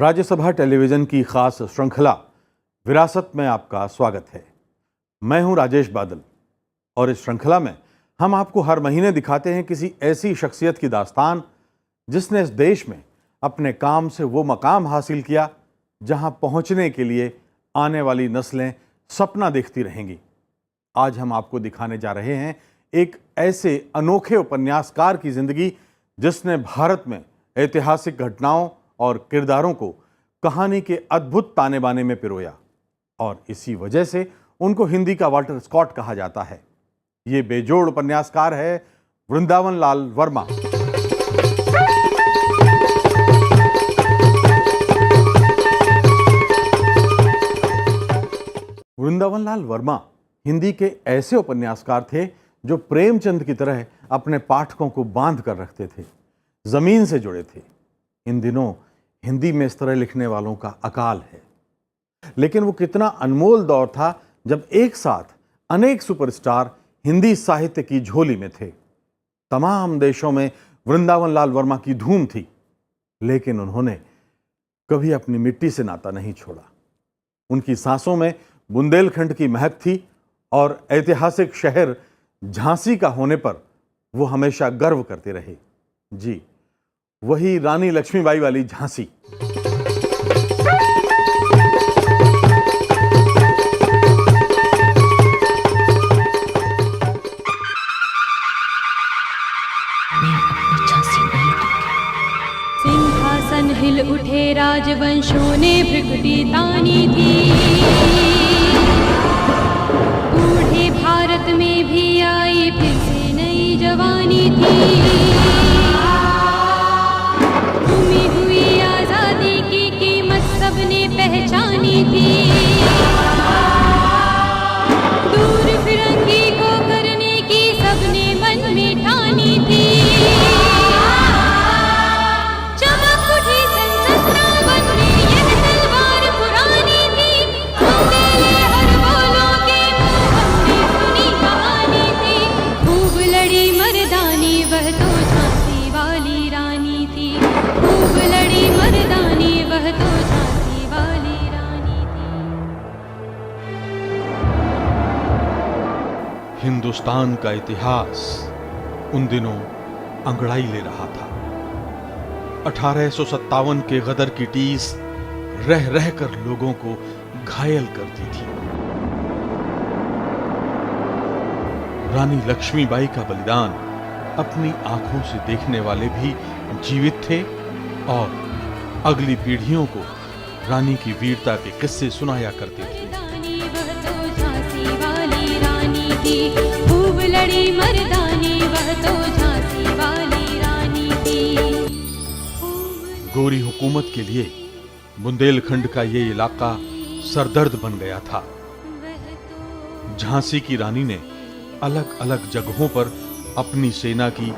Rajya Sabha television की खास श्रृंखला विरासत में आपका स्वागत है। मैं हूं राजेश बादल और इस श्रृंखला में हम आपको हर महीने दिखाते हैं किसी ऐसी शख्सियत की दास्तान जिसने इस देश में अपने काम से वो मकाम हासिल किया जहां पहुंचने के लिए आने वाली नस्लें सपना देखती रहेंगी। आज हम आपको दिखाने जा रहे हैं एक ऐसे अनोखे उपन्यासकार की जिंदगी जिसने भारत में ऐतिहासिक घटनाओं और किरदारों को कहानी के अद्भुत ताने बाने में पिरोया और इसी वजह से उनको हिंदी का वाल्टर स्कॉट कहा जाता है। ये बेजोड़ उपन्यासकार है वृंदावन लाल वर्मा। वृंदावन लाल वर्मा हिंदी के ऐसे उपन्यासकार थे जो प्रेमचंद की तरह अपने पाठकों को बांध कर रखते थे, जमीन से जुड़े थे। इन दिनों हिंदी में इस तरह लिखने वालों का अकाल है, लेकिन वो कितना अनमोल दौर था जब एक साथ अनेक सुपरस्टार हिंदी साहित्य की झोली में थे। तमाम देशों में वृंदावन लाल वर्मा की धूम थी, लेकिन उन्होंने कभी अपनी मिट्टी से नाता नहीं छोड़ा। उनकी सांसों में बुंदेलखंड की महक थी और ऐतिहासिक शहर झांसी का होने पर वो हमेशा गर्व करते रहे। जी, वही रानी लक्ष्मीबाई वाली झांसी। सिंहासन हिल उठे, राजवंशों ने भ्रिकुटी तानी थी। बूढ़े भारत में भी आई फिर से नई जवानी थी। घूमी हुई आजादी की कीमत सबने पहचानी थी। दूर फिरंगी को करने की सबने मन में ठानी थी। चमक उठी संसद में यह तलवार पुरानी थी। बुंदेले हर बोलों के मुंह हमने सुनी कहानी थी। खूब लड़ी मर्दानी वह तो झांसी वाली रानी थी। खूब लड़ी मर्दानी वह तो झांसी वाली रानी थी। हिंदुस्तान का इतिहास उन दिनों अंगड़ाई ले रहा था। 1857 के गदर की टीस रह रहकर लोगों को घायल करती थी। रानी लक्ष्मीबाई का बलिदान अपनी आंखों से देखने वाले भी जीवित थे और अगली पीढ़ियों को रानी की वीरता के किस्से सुनाया करते थे। मर्दानी वह तो झांसी वाली रानी थी। खूब लड़ी मर्दानी वह तो झांसी वाली रानी थी। गोरी हुकूमत के लिए बुंदेलखंड का ये इलाका सरदर्द बन गया था। झांसी की रानी ने अलग अलग जगहों पर अपनी सेना की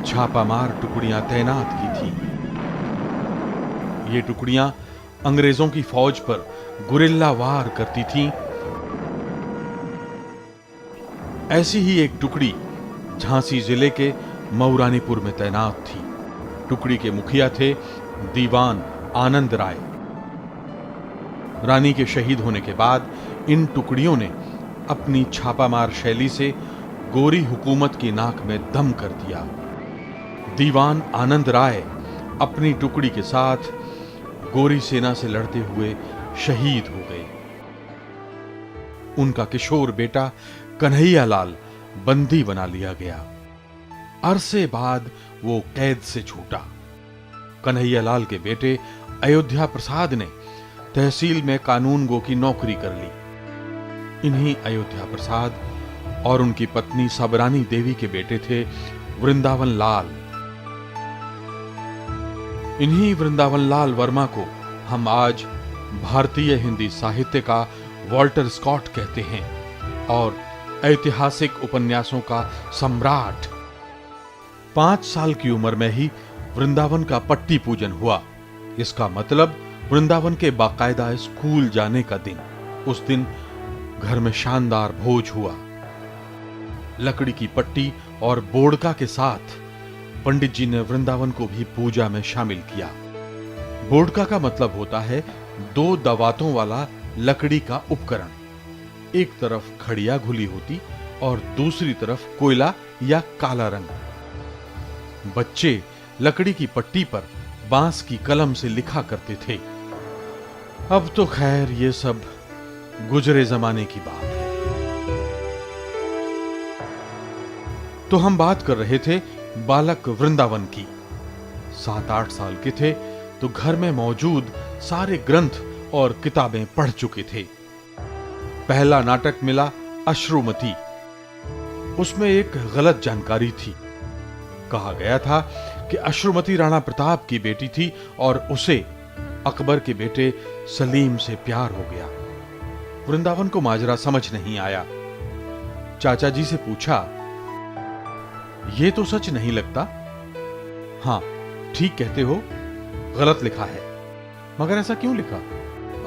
छापामार टुकड़ियां तैनात की थी। ये टुकड़ियां अंग्रेजों की फौज पर गुरिल्ला वार करती थीं। ऐसी ही एक टुकड़ी झांसी जिले के मऊरानीपुर में तैनात थी। टुकड़ी के मुखिया थे दीवान आनंद राय। रानी के शहीद होने के बाद इन टुकड़ियों ने अपनी छापामार शैली से गोरी हुकूमत की नाक में दम कर दिया। दीवान आनंद राय अपनी टुकड़ी के साथ गोरी सेना से लड़ते हुए शहीद हो गए। उनका किशोर बेटा कन्हैया लाल बंदी बना लिया गया। अरसे बाद वो कैद से छूटा। कन्हैया लाल के बेटे अयोध्या प्रसाद ने तहसील में कानून गो की नौकरी कर ली। इन्हीं अयोध्या प्रसाद और उनकी पत्नी सबरानी देवी के बेटे थे वृंदावन लाल। इन्हीं वृंदावन लाल वर्मा को हम आज भारतीय हिंदी साहित्य का वाल्टर स्कॉट कहते हैं और ऐतिहासिक उपन्यासों का सम्राट। 5 साल की उम्र में ही वृंदावन का पट्टी पूजन हुआ। इसका मतलब वृंदावन के बाकायदा स्कूल जाने का दिन। उस दिन घर में शानदार भोज हुआ। लकड़ी की पट्टी और बोड़का के साथ पंडित जी ने वृंदावन को भी पूजा में शामिल किया। बोड़का का मतलब होता है दो दवातों वाला लकड़ी का उपकरण। एक तरफ खड़िया घुली होती और दूसरी तरफ कोयला या काला रंग। बच्चे लकड़ी की पट्टी पर बांस की कलम से लिखा करते थे। अब तो खैर ये सब गुजरे जमाने की बात है। तो हम बात कर रहे थे बालक वृंदावन की। 7-8 साल के थे तो घर में मौजूद सारे ग्रंथ और किताबें पढ़ चुके थे। पहला नाटक मिला अश्रुमती। उसमें एक गलत जानकारी थी। कहा गया था कि अश्रुमती राणा प्रताप की बेटी थी और उसे अकबर के बेटे सलीम से प्यार हो गया। वृंदावन को माजरा समझ नहीं आया। चाचा जी से पूछा, ये तो सच नहीं लगता। हां, ठीक कहते हो, गलत लिखा है। मगर ऐसा क्यों लिखा?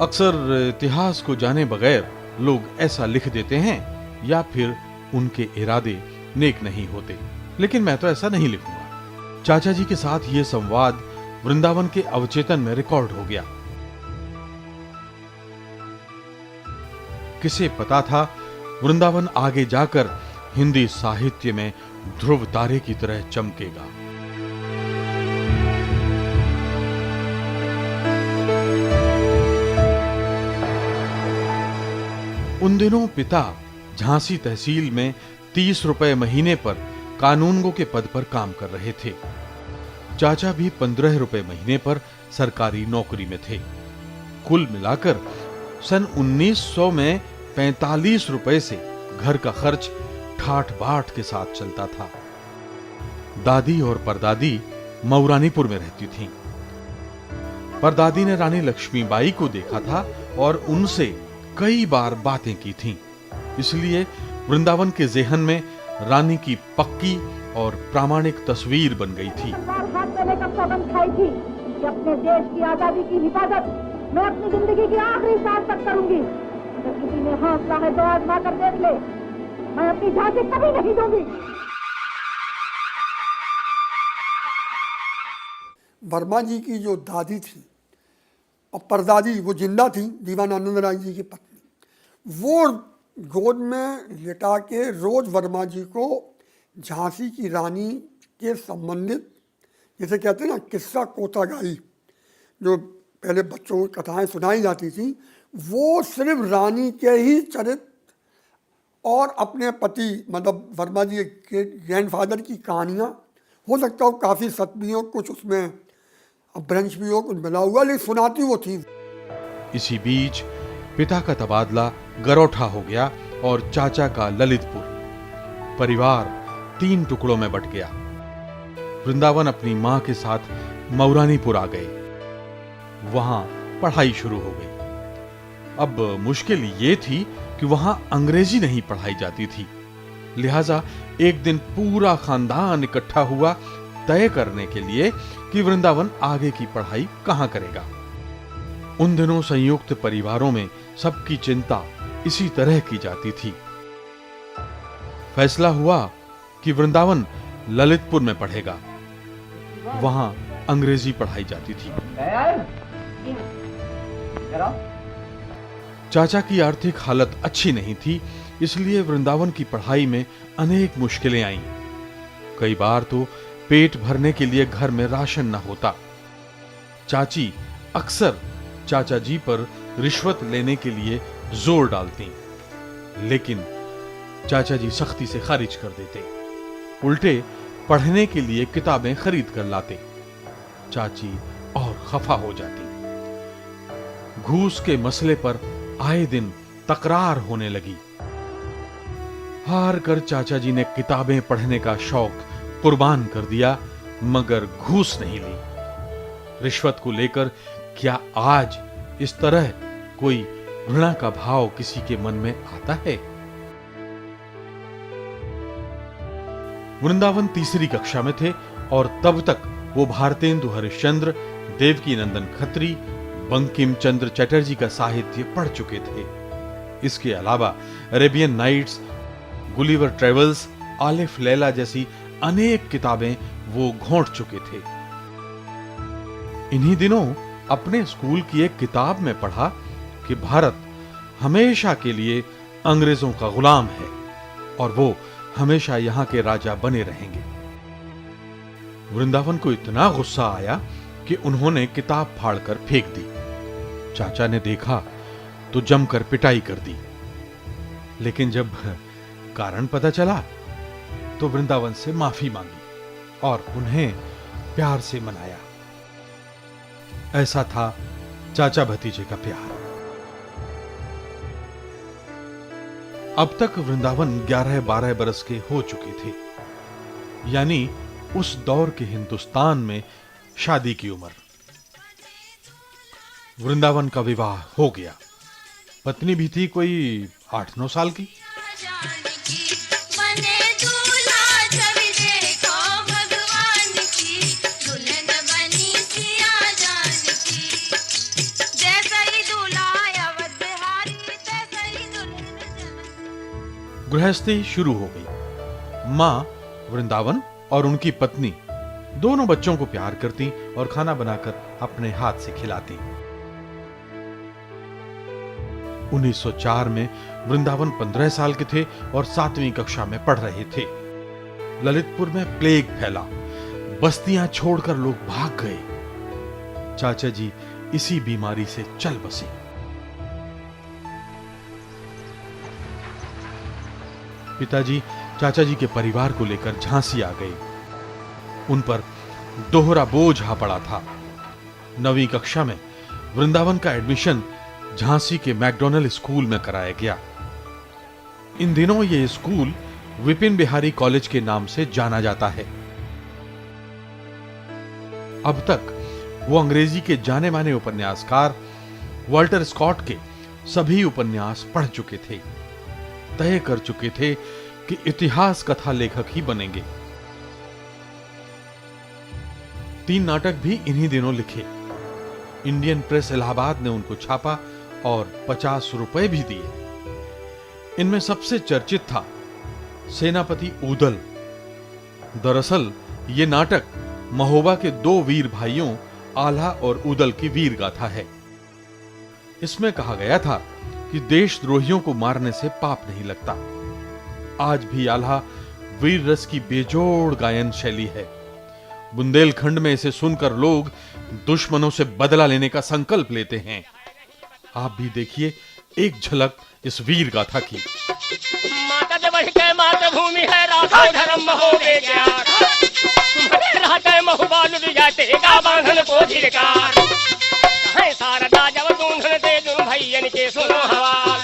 अक्सर इतिहास को जाने बगैर लोग ऐसा लिख देते हैं या फिर उनके इरादे नेक नहीं होते। लेकिन मैं तो ऐसा नहीं लिखूंगा। चाचा जी के साथ यह संवाद वृंदावन के अवचेतन में रिकॉर्ड हो गया। किसे पता था वृंदावन आगे जाकर हिंदी साहित्य में ध्रुव तारे की तरह चमकेगा। उन दिनों पिता झांसी तहसील में 30 रुपए महीने पर कानूनगो के पद पर काम कर रहे थे। चाचा भी 15 रुपए महीने पर सरकारी नौकरी में थे। कुल मिलाकर सन 1900 में 45 रुपए से घर का खर्च ठाठ बाट के साथ चलता था। दादी और परदादी मऊरानीपुर में रहती थीं। परदादी ने रानी लक्ष्मीबाई को देखा था और उनसे कई बार बातें की थीं। इसलिए वृंदावन के जेहन में रानी की पक्की और प्रामाणिक तस्वीर बन गई थी। हाथ में लेकर सौगंध खाई थी कि अपने देश की आजादी की हिफाजत मैं अपनी जिंदगी की आखिरी सांस तक करूंगी। अगर किसी ने हौसला है तो आजमा कर देख ले, मैं अपनी झांसी कभी नहीं दूंगी। वर्मा जी की जो दादी थी और परदादी, वो जिंदा थी, दीवान आनंद राय जी की पत्नी, वो गोद में लिटा के रोज वर्मा जी को झांसी की रानी के संबंधित, जैसे कहते हैं ना, किस्सा कोतागाई, जो पहले बच्चों को कथाएं सुनाई जाती थी, वो सिर्फ रानी के ही चरित्र और अपने पति मतलब वर्मा जी के ग्रैंडफादर की कहानियाँ, हो सकता हो काफ़ी सच भी हो, कुछ उसमें ब्रंश भी हो, कुछ मिला हुआ, लेकिन सुनाती वो थी। इसी बीच पिता का तबादला गरोठा हो गया और चाचा का ललितपुर। परिवार 3 टुकड़ों में बट गया। वृंदावन अपनी मां के साथ मऊरानीपुर आ गए। वहां पढ़ाई शुरू हो गई। अब मुश्किल ये थी कि वहां अंग्रेजी नहीं पढ़ाई जाती थी। लिहाजा एक दिन पूरा खानदान इकट्ठा हुआ तय करने के लिए कि वृंदावन आगे की पढ़ाई कहां करेगा। उन दिनों संयुक्त परिवारों में सबकी चिंता इसी तरह की जाती थी। फैसला हुआ कि वृंदावन ललितपुर में पढ़ेगा। वहां अंग्रेजी पढ़ाई जाती थी। चाचा की आर्थिक हालत अच्छी नहीं थी, इसलिए वृंदावन की पढ़ाई में अनेक मुश्किलें आईं। कई बार तो पेट भरने के लिए घर में राशन न होता। चाची अक्सर चाचा जी पर रिश्वत लेने के लिए जोर डालती, लेकिन चाचा जी सख्ती से खारिज कर देते। उल्टे पढ़ने के लिए किताबें खरीद कर लाते। चाची और खफा हो जाती। घूस के मसले पर आए दिन तकरार होने लगी। हार कर चाचा जी ने किताबें पढ़ने का शौक कुर्बान कर दिया, मगर घूस नहीं ली। रिश्वत को लेकर क्या आज इस तरह कोई घृणा का भाव किसी के मन में आता है? वृंदावन तीसरी कक्षा में थे और तब तक वो भारतेंदु हरिश्चंद्र, देवकी नंदन खत्री, बंकिम चंद्र चटर्जी का साहित्य पढ़ चुके थे। इसके अलावा अरेबियन नाइट्स, गुलिवर ट्रेवल्स, आलिफ लैला जैसी अनेक किताबें वो घोंट चुके थे। इन्हीं दिनों अपने स्कूल की एक किताब में पढ़ा कि भारत हमेशा के लिए अंग्रेजों का गुलाम है और वो हमेशा यहां के राजा बने रहेंगे। वृंदावन को इतना गुस्सा आया कि उन्होंने किताब फाड़कर फेंक दी। चाचा ने देखा तो जमकर पिटाई कर दी, लेकिन जब कारण पता चला तो वृंदावन से माफी मांगी और उन्हें प्यार से मनाया। ऐसा था चाचा भतीजे का प्यार। अब तक वृंदावन 11-12 बरस के हो चुके थे, यानी उस दौर के हिंदुस्तान में शादी की उम्र। वृंदावन का विवाह हो गया। पत्नी भी थी कोई 8-9 साल की। जानकी बने दूल्हा छवि देखो भगवान की, दुल्हन बनी सिया जानकी। जैसा ही दूल्हा अवध बिहारी, तैसा ही दुल्हन जहाँ। गृहस्थी शुरू हो गई। मां वृंदावन और उनकी पत्नी दोनों बच्चों को प्यार करती और खाना बनाकर अपने हाथ से खिलाती। 1904 में वृंदावन 15 साल के थे और 7वीं कक्षा में पढ़ रहे थे। ललितपुर में प्लेग फैला, बस्तियां छोड़कर लोग भाग गए। चाचा जी इसी बीमारी से चल बसे। पिताजी चाचा जी के परिवार को लेकर झांसी आ गए। उन पर दोहरा बोझ आ पड़ा था। 9वीं कक्षा में वृंदावन का एडमिशन झांसी के मैकडॉनल्ड स्कूल में कराया गया। इन दिनों यह स्कूल विपिन बिहारी कॉलेज के नाम से जाना जाता है। अब तक वो अंग्रेजी के जाने माने उपन्यासकार वाल्टर स्कॉट के सभी उपन्यास पढ़ चुके थे। तय कर चुके थे कि इतिहास कथा लेखक ही बनेंगे। 3 नाटक भी इन्हीं दिनों लिखे। इंडियन प्रेस इलाहाबाद ने उनको छापा और 50 रुपए भी दिए। इनमें सबसे चर्चित था सेनापति ऊदल। दरअसल ये नाटक महोबा के 2 वीर भाइयों आल्हा और ऊदल की वीर गाथा है। इसमें कहा गया था कि देशद्रोहियों को मारने से पाप नहीं लगता। आज भी आल्हा वीर रस की बेजोड़ गायन शैली है। बुंदेलखंड में इसे सुनकर लोग दुश्मनों से बदला लेने का संकल्प लेते हैं। आप भी देखिए एक झलक इस वीर गाथा की। माता दे बढ़ के मातृभूमि है, राधा धर्म हो गए क्या, तुम्हारे रहते महुबा लुट जाते का बांधन को धिरकार, है सारदा जब दूंधन दे दुन भैयन के सुनो हवाल,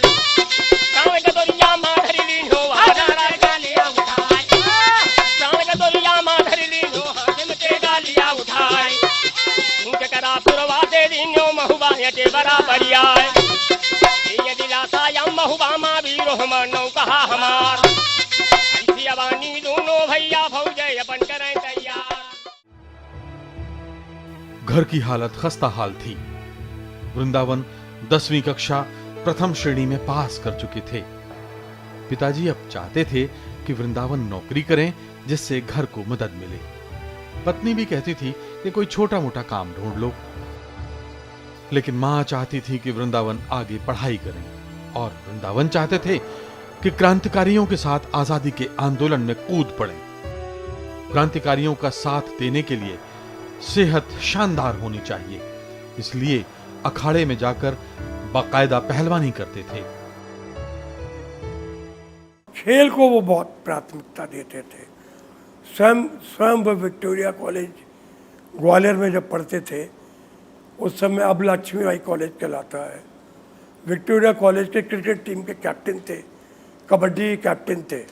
गाँव के दोरिया माधरी लीनो हाथ गालियां उठाए, गाँव के दोरिया माधरी लीनो हाथ में गालियां उठाए, उनके करा पुरवा दे दीनो महुबा यते बराबरिया ये दिलासा या महुबा मा वीरो हमनो कहा हमार, ऐसी अवानी दोनों भैया फौजे अपन करें तैयार। घर की हालत खस्ता हाल थी। वृंदावन 10वीं कक्षा प्रथम श्रेणी में पास कर चुके थे। पिताजी अब चाहते थे कि वृंदावन नौकरी करें जिससे घर को मदद मिले। पत्नी भी कहती थी कि कोई छोटा मोटा काम ढूंढ लो, लेकिन मां चाहती थी कि वृंदावन आगे पढ़ाई करें और वृंदावन चाहते थे कि क्रांतिकारियों के साथ आजादी के आंदोलन में कूद पड़ें। क्रांतिकारियों का साथ देने के लिए सेहत शानदार होनी चाहिए, इसलिए अखाड़े में जाकर बाकायदा पहलवानी करते थे। खेल को वो बहुत प्राथमिकता देते थे। स्वयं वो विक्टोरिया कॉलेज ग्वालियर में जब पढ़ते थे उस समय अब लक्ष्मीबाई कॉलेज कहलाता है, विक्टोरिया कॉलेज के क्रिकेट टीम के कैप्टन थे, कबड्डी के कैप्टन थे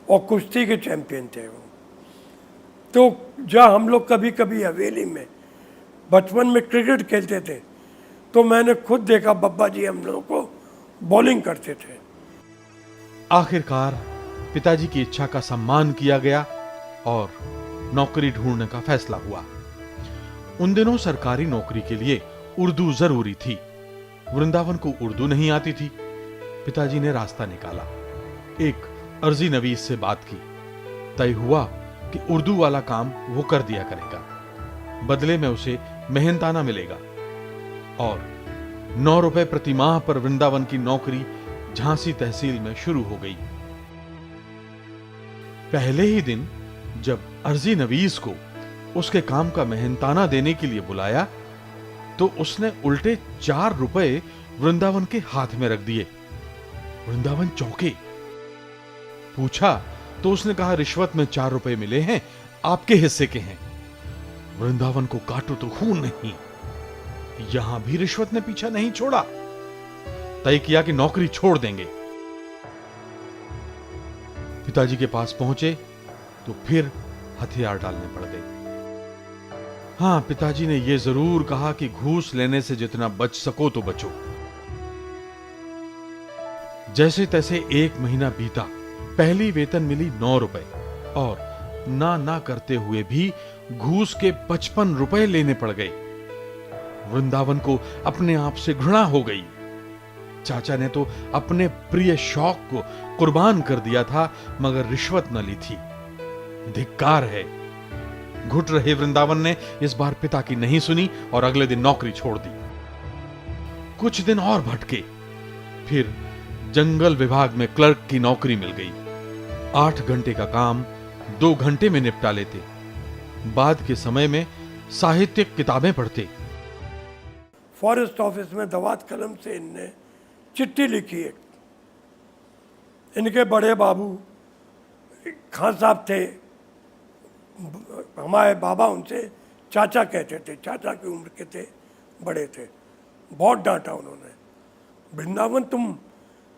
और कुश्ती के चैंपियन थे वो। तो जहाँ हम लोग कभी कभी हवेली में बचपन में क्रिकेट खेलते थे तो मैंने खुद देखा बब्बा जी हम लोगों को बॉलिंग करते थे। आखिरकार पिताजी की इच्छा का सम्मान किया गया और नौकरी ढूंढने का फैसला हुआ। उन दिनों सरकारी नौकरी के लिए उर्दू जरूरी थी। वृंदावन को उर्दू नहीं आती थी। पिताजी ने रास्ता निकाला, एक अर्जी नवीस से बात की। तय हुआ कि उर्दू वाला काम वो कर दिया करेगा, बदले में उसे मेहनताना मिलेगा और 9 रुपए प्रति माह पर वृंदावन की नौकरी झांसी तहसील में शुरू हो गई। पहले ही दिन जब अर्जी नवीस को उसके काम का मेहनताना देने के लिए बुलाया तो उसने उल्टे 4 रुपए वृंदावन के हाथ में रख दिए। वृंदावन चौंके। पूछा तो उसने कहा, रिश्वत में 4 रुपए मिले हैं, आपके हिस्से के हैं। वृंदावन को काटो तो खून नहीं। यहां भी रिश्वत ने पीछा नहीं छोड़ा। तय किया कि नौकरी छोड़ देंगे। पिताजी के पास पहुंचे तो फिर हथियार डालने पड़ गए। हां, पिताजी ने यह जरूर कहा कि घूस लेने से जितना बच सको तो बचो। जैसे तैसे 1 महीना बीता। पहली वेतन मिली 9 रुपए और ना करते हुए भी घूस के 55 रुपए लेने पड़ गए। वृंदावन को अपने आप से घृणा हो गई। चाचा ने तो अपने प्रिय शौक को कुर्बान कर दिया था, मगर रिश्वत न ली थी। धिक्कार है। घुट रहे वृंदावन ने इस बार पिता की नहीं सुनी और अगले दिन नौकरी छोड़ दी। कुछ दिन और भटके, फिर जंगल विभाग में क्लर्क की नौकरी मिल गई। 8 घंटे का काम 2 घंटे में निपटा लेते। बाद के समय में साहित्यिक किताबें पढ़ते। फॉरेस्ट ऑफिस में दवात कलम से इनने चिट्ठी लिखी है। इनके बड़े बाबू खान साहब थे, हमारे बाबा उनसे चाचा कहते थे, चाचा की उम्र के थे, बड़े थे। बहुत डांटा उन्होंने। वृंदावन तुम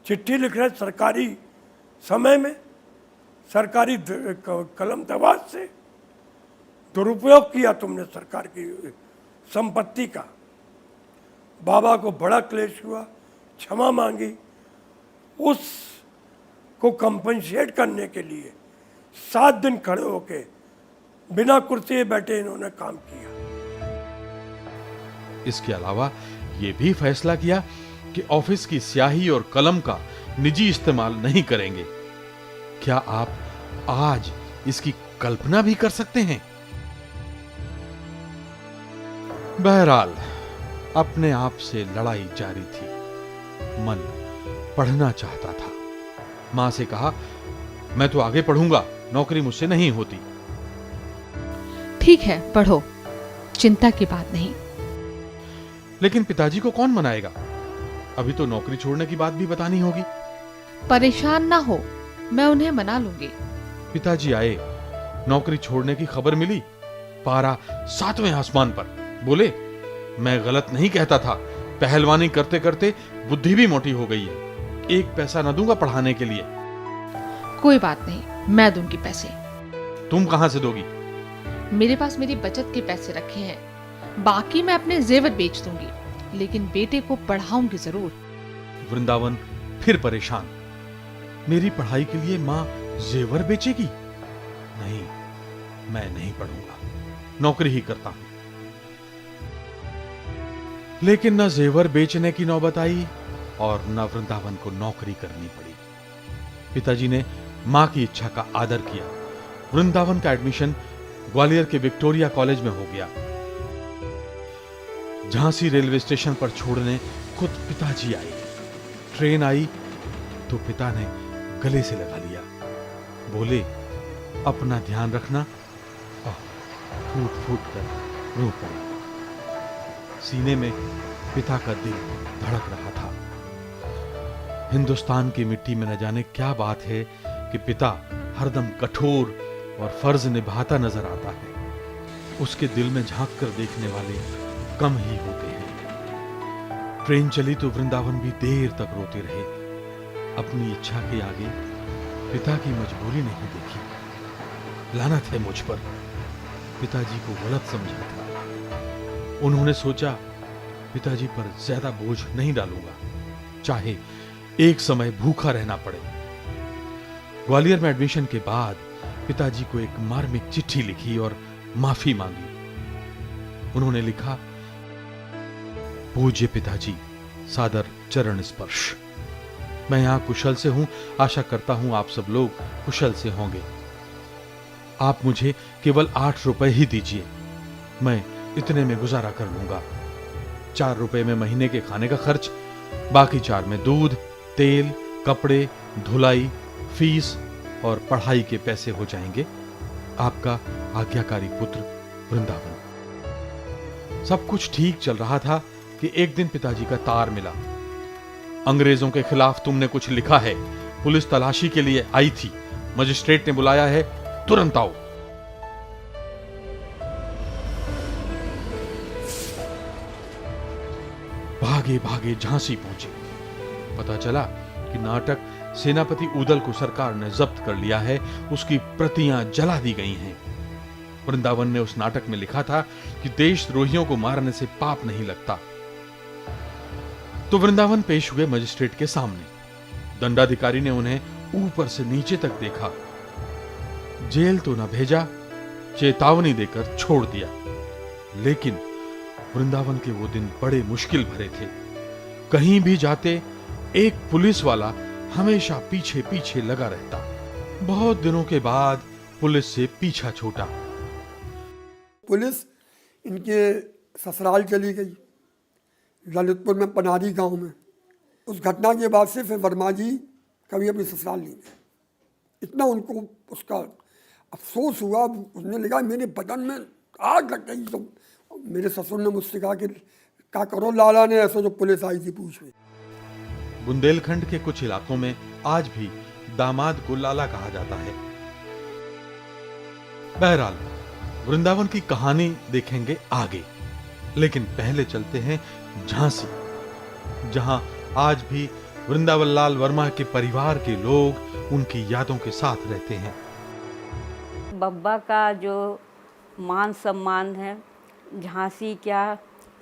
चिट्ठी लिख रहे सरकारी समय में, सरकारी कलम दवात से दुरुपयोग किया तुमने सरकार की संपत्ति का। बाबा को बड़ा क्लेश हुआ, क्षमा मांगी। उसको कंपनसेट करने के लिए 7 दिन खड़े होके बिना कुर्सी बैठे इन्होंने काम किया। इसके अलावा यह भी फैसला किया कि ऑफिस की स्याही और कलम का निजी इस्तेमाल नहीं करेंगे। क्या आप आज इसकी कल्पना भी कर सकते हैं? बहरहाल अपने आप से लड़ाई जारी थी। मन पढ़ना चाहता था। मां से कहा, मैं तो आगे पढ़ूंगा, नौकरी मुझसे नहीं होती। ठीक है, पढ़ो, चिंता की बात नहीं। लेकिन पिताजी को कौन मनाएगा? अभी तो नौकरी छोड़ने की बात भी बतानी होगी। परेशान ना हो, मैं उन्हें मना लूंगी। पिताजी आए। नौकरी छोड़ने की खबर मिली। पारा 7वें आसमान पर। बोले, मैं गलत नहीं कहता था। पहलवानी करते करते बुद्धि भी मोटी हो गई है। 1 पैसा न दूंगा पढ़ाने के लिए। कोई बात नहीं, मैं दूंगी पैसे। तुम कहां से दोगी? मेरे पास मेरी बचत के पैसे रखे हैं, बाकी मैं अपने जेवर बेच दूंगी, लेकिन बेटे को पढ़ाऊंगी जरूर। वृंदावन फिर परेशान। मेरी पढ़ाई के लिए मां जेवर बेचेगी? नहीं, मैं नहीं पढ़ूंगा, नौकरी ही करता हूं। लेकिन न जेवर बेचने की नौबत आई और न वृंदावन को नौकरी करनी पड़ी। पिताजी ने मां की इच्छा का आदर किया। वृंदावन का एडमिशन ग्वालियर के विक्टोरिया कॉलेज में हो गया। झांसी रेलवे स्टेशन पर छोड़ने खुद पिताजी आए। ट्रेन आई तो पिता ने गले से लगा लिया। बोले, अपना ध्यान रखना। फूट फूट कर रो पड़े। सीने में पिता का दिल धड़क रहा था। हिंदुस्तान की मिट्टी में न जाने क्या बात है कि पिता हरदम कठोर और फर्ज निभाता नजर आता है। उसके दिल में झांक कर देखने वाले कम ही होते हैं। ट्रेन चली तो वृंदावन भी देर तक रोते रहे। अपनी इच्छा के आगे पिता की मजबूरी नहीं देखी। लानत है मुझ पर, पिताजी को गलत समझा था। उन्होंने सोचा पिताजी पर ज्यादा बोझ नहीं डालूंगा, चाहे एक समय भूखा रहना पड़े। ग्वालियर में एडमिशन के बाद पिताजी को एक मार्मिक चिट्ठी लिखी और माफी मांगी। उन्होंने लिखा, पूज्य पिताजी, सादर चरण स्पर्श। मैं यहां कुशल से हूं, आशा करता हूं आप सब लोग कुशल से होंगे। आप मुझे केवल 8 रुपए ही दीजिए, मैं इतने में गुजारा कर लूंगा। 4 रुपए में महीने के खाने का खर्च, बाकी 4 में दूध, तेल, कपड़े, धुलाई, फीस और पढ़ाई के पैसे हो जाएंगे। आपका आज्ञाकारी पुत्र वृंदावन। सब कुछ ठीक चल रहा था कि एक दिन पिताजी का तार मिला। अंग्रेजों के खिलाफ तुमने कुछ लिखा है, पुलिस तलाशी के लिए आई थी, मजिस्ट्रेट ने बुलाया है, तुरंत आओ। भागे भागे झांसी पहुंचे। पता चला कि नाटक सेनापति उदल को सरकार ने जब्त कर लिया है, उसकी प्रतियां जला दी गई हैं। वृंदावन ने उस नाटक में लिखा था कि देशद्रोहियों को मारने से पाप नहीं लगता। तो वृंदावन पेश हुए मजिस्ट्रेट के सामने। दंडाधिकारी ने उन्हें ऊपर से नीचे तक देखा। जेल तो न भेजा, चेतावनी देकर छोड़ दिया। लेकिन वृंदावन के वो दिन बड़े मुश्किल भरे थे। कहीं भी जाते एक पुलिस वाला हमेशा पीछे पीछे लगा रहता। बहुत दिनों के बाद पुलिस से पीछा छूटा। पुलिस इनके ससुराल चली गई, ललितपुर में पनारी गांव में। उस घटना के बाद से फिर वर्मा जी कभी अपने ससुराल नहीं गए। इतना उनको उसका अफसोस हुआ, उसने लगा मेरे बदन में आग लग गई। तो मेरे ससुर ने मुझसे कहा कि क्या करो लाला ने, ऐसा जो पुलिस आई थी पूछने। बुंदेलखंड के कुछ इलाकों में आज भी दामाद को लाला कहा जाता है। बहरहाल वृंदावन की कहानी देखेंगे आगे, लेकिन पहले चलते हैं झांसी, जहां आज भी वृंदावन लाल वर्मा के परिवार के लोग उनकी यादों के साथ रहते हैं। बब्बा का जो मान सम्मान है, झांसी क्या,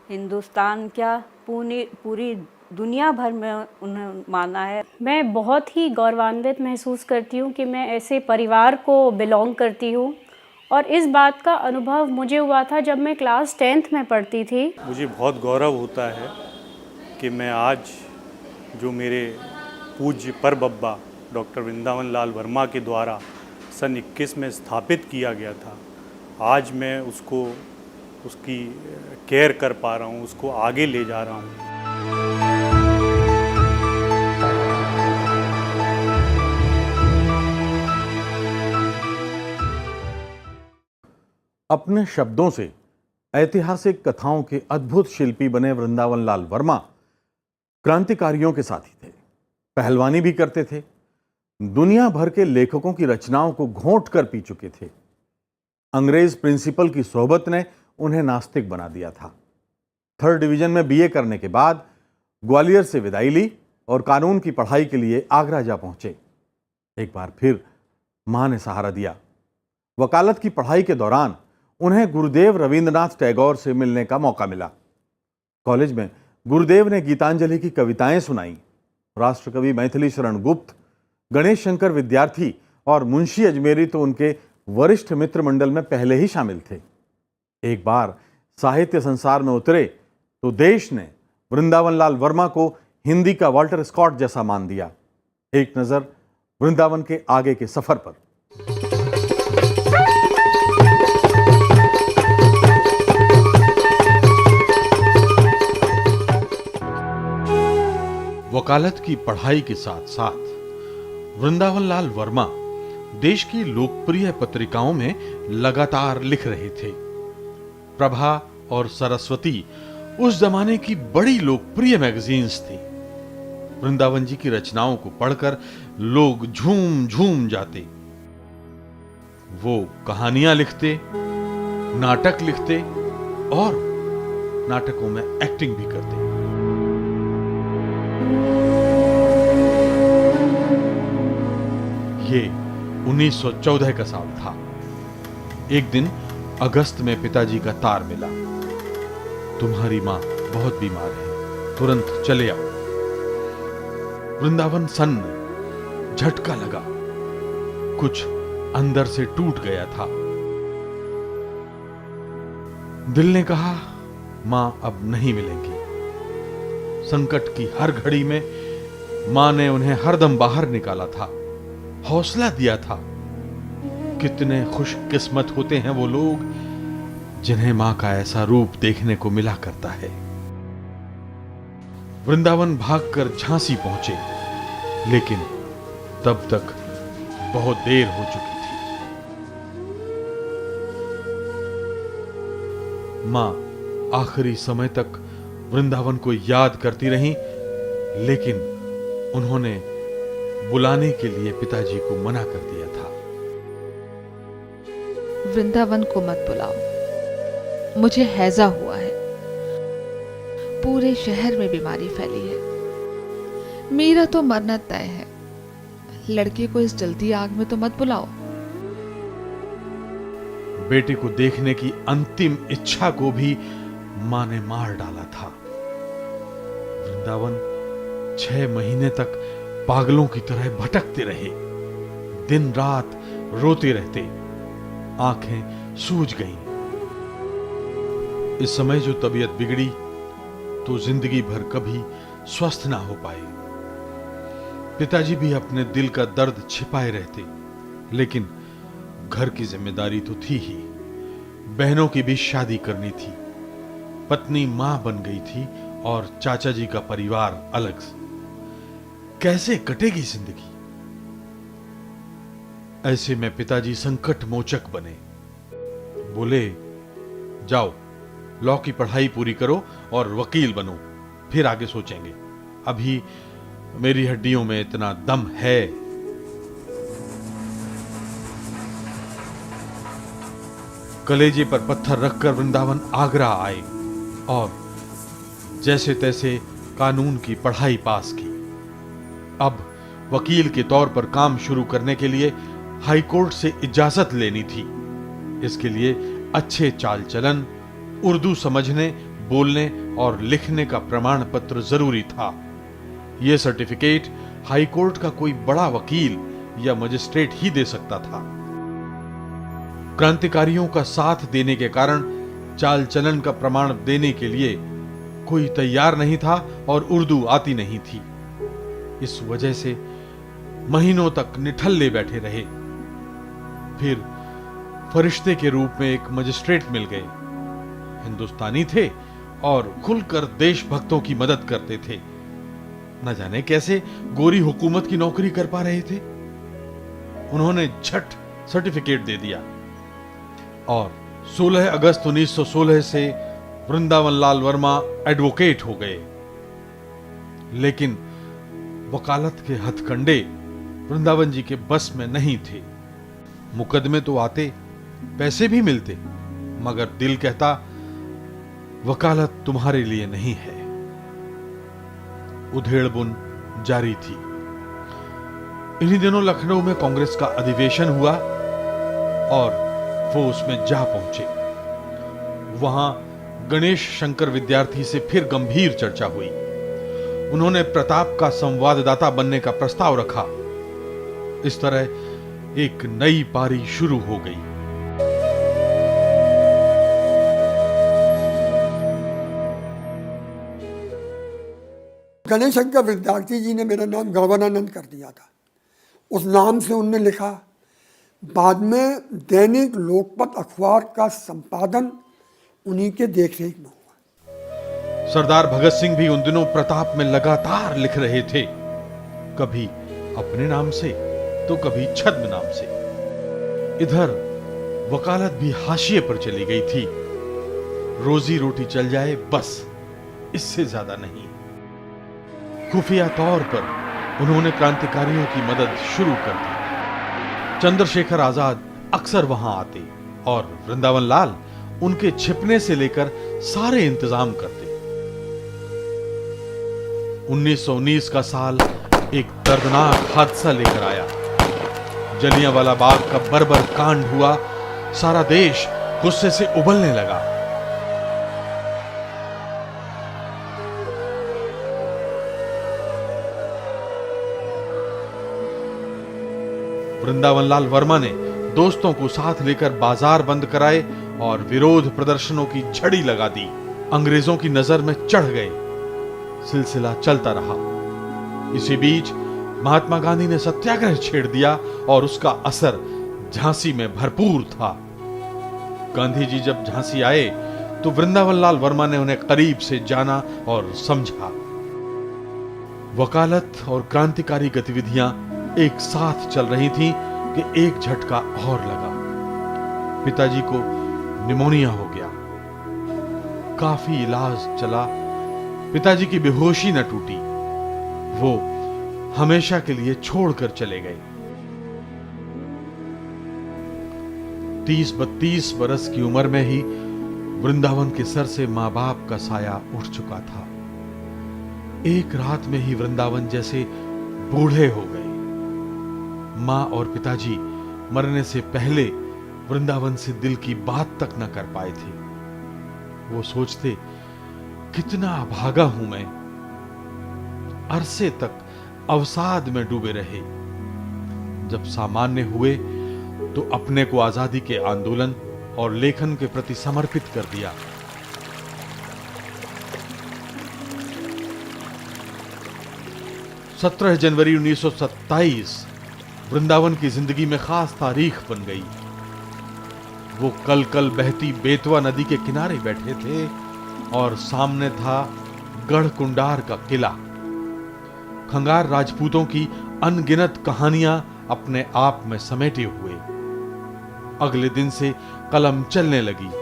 हिंदुस्तान क्या, पूरी दुनिया भर में उन्हें माना है। मैं बहुत ही गौरवान्वित महसूस करती हूँ कि मैं ऐसे परिवार को बिलोंग करती हूँ, और इस बात का अनुभव मुझे हुआ था जब मैं क्लास 10th में पढ़ती थी। मुझे बहुत गौरव होता है कि मैं आज जो मेरे पूज्य पर बब्बा डॉक्टर वृंदावन लाल वर्मा के द्वारा सन 21 में स्थापित किया गया था, आज मैं उसकी केयर कर पा रहा हूँ, उसको आगे ले जा रहा हूँ। अपने शब्दों से ऐतिहासिक कथाओं के अद्भुत शिल्पी बने वृंदावन लाल वर्मा क्रांतिकारियों के साथी थे। पहलवानी भी करते थे। दुनिया भर के लेखकों की रचनाओं को घोंट कर पी चुके थे। अंग्रेज प्रिंसिपल की सोहबत ने उन्हें नास्तिक बना दिया था। 3rd डिवीजन में बीए करने के बाद ग्वालियर से विदाई ली और कानून की पढ़ाई के लिए आगरा जा पहुंचे। एक बार फिर मां ने सहारा दिया। वकालत की पढ़ाई के दौरान उन्हें गुरुदेव रविंद्रनाथ टैगोर से मिलने का मौका मिला। कॉलेज में गुरुदेव ने गीतांजलि की कविताएं सुनाई। राष्ट्रकवि मैथिली शरण गुप्त, गणेश शंकर विद्यार्थी और मुंशी अजमेरी तो उनके वरिष्ठ मित्र मंडल में पहले ही शामिल थे। एक बार साहित्य संसार में उतरे तो देश ने वृंदावन लाल वर्मा को हिंदी का वाल्टर स्कॉट जैसा मान दिया। एक नजर वृंदावन के आगे के सफर पर। वकालत की पढ़ाई के साथ साथ वृंदावन लाल वर्मा देश की लोकप्रिय पत्रिकाओं में लगातार लिख रहे थे। प्रभा और सरस्वती उस जमाने की बड़ी लोकप्रिय मैगजीन्स थी। वृंदावन जी की रचनाओं को पढ़कर लोग झूम झूम जाते। वो कहानियां लिखते, नाटक लिखते और नाटकों में एक्टिंग भी करते। ये 1914 का साल था। एक दिन अगस्त में पिताजी का तार मिला। तुम्हारी मां बहुत बीमार है, तुरंत चले आओ। वृंदावन सन्न, झटका लगा, कुछ अंदर से टूट गया था। दिल ने कहा मां अब नहीं मिलेंगी। संकट की हर घड़ी में मां ने उन्हें हरदम बाहर निकाला था, हौसला दिया था। कितने खुशकिस्मत होते हैं वो लोग जिन्हें मां का ऐसा रूप देखने को मिला करता है। वृंदावन भागकर झांसी पहुंचे, लेकिन तब तक बहुत देर हो चुकी थी। मां आखिरी समय तक वृंदावन को याद करती रहीं, लेकिन उन्होंने बुलाने के लिए पिताजी को मना कर दिया था। वृंदावन को मत बुलाओ, मुझे हैजा हुआ है। पूरे शहर में बीमारी फैली है। मेरा तो मरना तय है। लड़के को इस जल्दी आग में तो मत बुलाओ। बेटे को देखने की अंतिम इच्छा को भी मां ने मार डाला था। वृंदावन 6 महीने तक पागलों की तरह भटकते रहे, दिन रात रोते रहते, आंखें सूज गईं। इस समय जो तबीयत बिगड़ी तो जिंदगी भर कभी स्वस्थ ना हो पाए। पिताजी भी अपने दिल का दर्द छिपाए रहते, लेकिन घर की जिम्मेदारी तो थी ही। बहनों की भी शादी करनी थी, पत्नी मां बन गई थी और चाचा जी का परिवार अलग। कैसे कटेगी जिंदगी? ऐसे में पिताजी संकट मोचक बने। बोले, जाओ लॉ की पढ़ाई पूरी करो और वकील बनो, फिर आगे सोचेंगे। अभी मेरी हड्डियों में इतना दम है। कलेजे पर पत्थर रखकर वृंदावन आगरा आए और जैसे तैसे कानून की पढ़ाई पास की। अब वकील के तौर पर काम शुरू करने के लिए हाईकोर्ट से इजाजत लेनी थी। इसके लिए अच्छे चाल चलन, उर्दू समझने, बोलने और लिखने का प्रमाण पत्र जरूरी था। यह सर्टिफिकेट हाईकोर्ट का कोई बड़ा वकील या मजिस्ट्रेट ही दे सकता था। क्रांतिकारियों का साथ देने के कारण चाल चलन का प्रमाण देने के लिए कोई तैयार नहीं था और उर्दू आती नहीं थी। इस वजह से महीनों तक निठल्ले बैठे रहे। फिर फरिश्ते के रूप में एक मजिस्ट्रेट मिल गए। हिंदुस्तानी थे और खुलकर देशभक्तों की मदद करते थे। न जाने कैसे गोरी हुकूमत की नौकरी कर पा रहे थे। उन्होंने झट सर्टिफिकेट दे दिया और 16 अगस्त 1916 से वृंदावन लाल वर्मा एडवोकेट हो गए। लेकिन वकालत के हथकंडे वृंदावन जी के बस में नहीं थे। मुकदमे तो आते, पैसे भी मिलते, मगर दिल कहता वकालत तुम्हारे लिए नहीं है। उधेड़बुन जारी थी। इन्हीं दिनों लखनऊ में कांग्रेस का अधिवेशन हुआ और वो उसमें जा पहुंचे। वहां गणेश शंकर विद्यार्थी से फिर गंभीर चर्चा हुई। उन्होंने प्रताप का संवाददाता बनने का प्रस्ताव रखा। इस तरह एक नई पारी शुरू हो गई। गणेश शंकर विद्यार्थी जी ने मेरा नाम गवर्नानंद कर दिया था। उस नाम से उन्होंने लिखा। बाद में दैनिक लोकमत अखबार का संपादन उन्हीं के देखरेख में हुआ। सरदार भगत सिंह भी उन दिनों प्रताप में लगातार लिख रहे थे, कभी अपने नाम से तो कभी छद्म नाम से। इधर वकालत भी हाशिए पर चली गई थी। रोजी रोटी चल जाए बस, इससे ज्यादा नहीं। खुफिया तौर पर उन्होंने क्रांतिकारियों की मदद शुरू कर दी। चंद्रशेखर आजाद अक्सर वहां आते और वृंदावन लाल उनके छिपने से लेकर सारे इंतजाम करते। 1919 का साल एक दर्दनाक हादसा लेकर आया। जलियांवाला बाग का बर्बर कांड हुआ। सारा देश गुस्से से उबलने लगा। वृंदावन लाल वर्मा ने दोस्तों को साथ लेकर बाजार बंद कराए और विरोध प्रदर्शनों की झड़ी लगा दी। अंग्रेजों की नजर में चढ़ गए। सिलसिला चलता रहा। इसी बीच महात्मा गांधी ने सत्याग्रह छेड़ दिया और उसका असर झांसी में भरपूर था। गांधी जी जब झांसी आए तो वृंदावन लाल वर्मा ने उन्हें करीब से जाना और समझा। वकालत और क्रांतिकारी गतिविधियां एक साथ चल रही थीं कि एक झटका और लगा। पिताजी को निमोनिया हो गया। काफी इलाज चला, पिताजी की बेहोशी न टूटी। वो हमेशा के लिए छोड़कर चले गए। 30-32 बरस की उम्र में ही वृंदावन के सर से मां बाप का साया उठ चुका था। एक रात में ही वृंदावन जैसे बूढ़े हो गए। मां और पिताजी मरने से पहले वृंदावन से दिल की बात तक न कर पाए थे। वो सोचते, कितना अभागा हूं मैं। अरसे तक अवसाद में डूबे रहे। जब सामान्य हुए तो अपने को आजादी के आंदोलन और लेखन के प्रति समर्पित कर दिया। जनवरी 1927 वृंदावन की जिंदगी में खास तारीख बन गई। वो कल कल बहती बेतवा नदी के किनारे बैठे थे और सामने था गढ़कुंडार का किला। खंगार राजपूतों की अनगिनत कहानियां अपने आप में समेटे हुए। अगले दिन से कलम चलने लगी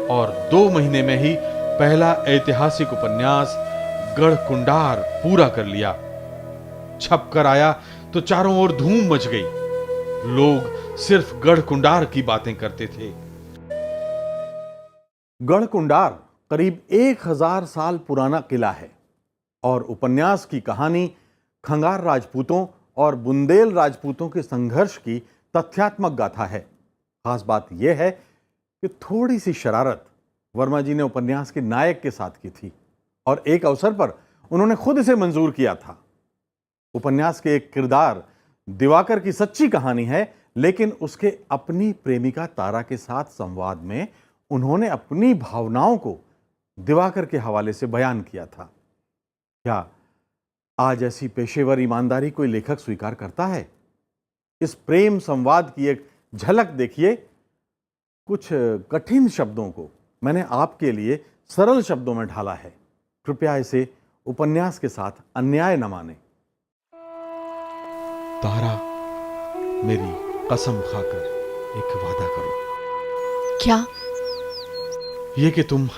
और 2 महीने में ही पहला ऐतिहासिक उपन्यास गढ़कुंडार पूरा कर लिया। छप कर आया तो चारों ओर धूम मच गई। लोग सिर्फ गढ़कुंडार की बातें करते थे। गढ़कुंडार करीब 1000 साल पुराना किला है और उपन्यास की कहानी खंगार राजपूतों और बुंदेल राजपूतों के संघर्ष की तथ्यात्मक गाथा है। खास बात यह है कि थोड़ी सी शरारत वर्मा जी ने उपन्यास के नायक के साथ की थी और एक अवसर पर उन्होंने खुद इसे मंजूर किया था। उपन्यास के एक किरदार दिवाकर की सच्ची कहानी है, लेकिन उसके अपनी प्रेमिका तारा के साथ संवाद में उन्होंने अपनी भावनाओं को दिवाकर के हवाले से बयान किया था। क्या आज ऐसी पेशेवर ईमानदारी कोई लेखक स्वीकार करता है? इस प्रेम संवाद की एक झलक देखिए। कुछ कठिन शब्दों को मैंने आपके लिए सरल शब्दों में ढाला है। कृपया इसे उपन्यास के साथ अन्याय न माने। तारा, मेरी कसम खाकर एक वादा करो। क्या? ये कि तुम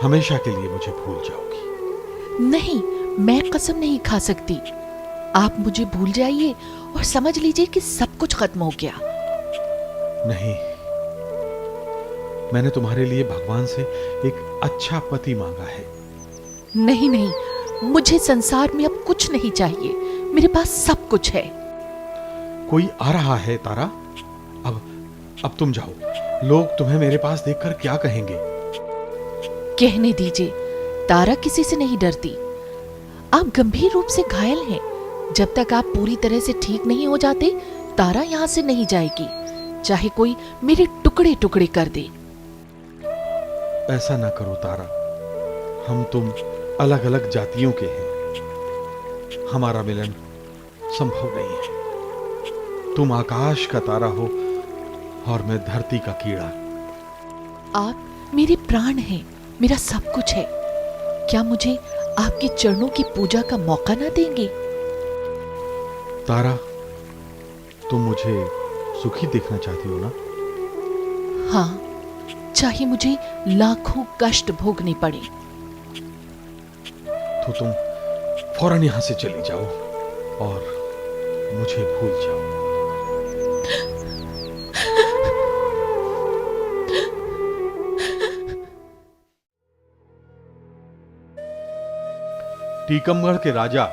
हमेशा के लिए मुझे भूल जाओगी। नहीं, मैं कसम नहीं खा सकती। आप मुझे भूल जाइए और समझ लीजिए कि सब कुछ खत्म हो गया। नहीं, मैंने तुम्हारे लिए भगवान से एक अच्छा पति मांगा है। नहीं नहीं, मुझे संसार में अब कुछ नहीं चाहिए। मेरे पास सब कुछ है। कोई आ रहा है तारा। अब तुम जाओ। लोग तुम्हें मेरे पास देखकर क्या कहेंगे? कहने दीजिए, तारा किसी से नहीं डरती। आप गंभीर रूप से घायल हैं। जब तक आप पूरी तरह से ठीक नहीं हो जाते, तारा यहां से नहीं जाएगी, चाहे कोई मेरे टुकड़े टुकड़े कर दे। ऐसा ना करो तारा। हम तुम अलग अलग जातियों के हैं। हमारा मिलन संभव नहीं है। तुम आकाश का तारा हो और मैं धरती का कीड़ा। आप मेरे प्राण हैं, मेरा सब कुछ है। क्या मुझे आपके चरणों की पूजा का मौका ना देंगे? तारा, तुम मुझे सुखी देखना चाहती हो ना? हाँ, चाहे मुझे लाखों कष्ट भोगने पड़े। तो तुम फौरन यहां से चली जाओ और मुझे भूल जाओ। टीकमगढ़ के राजा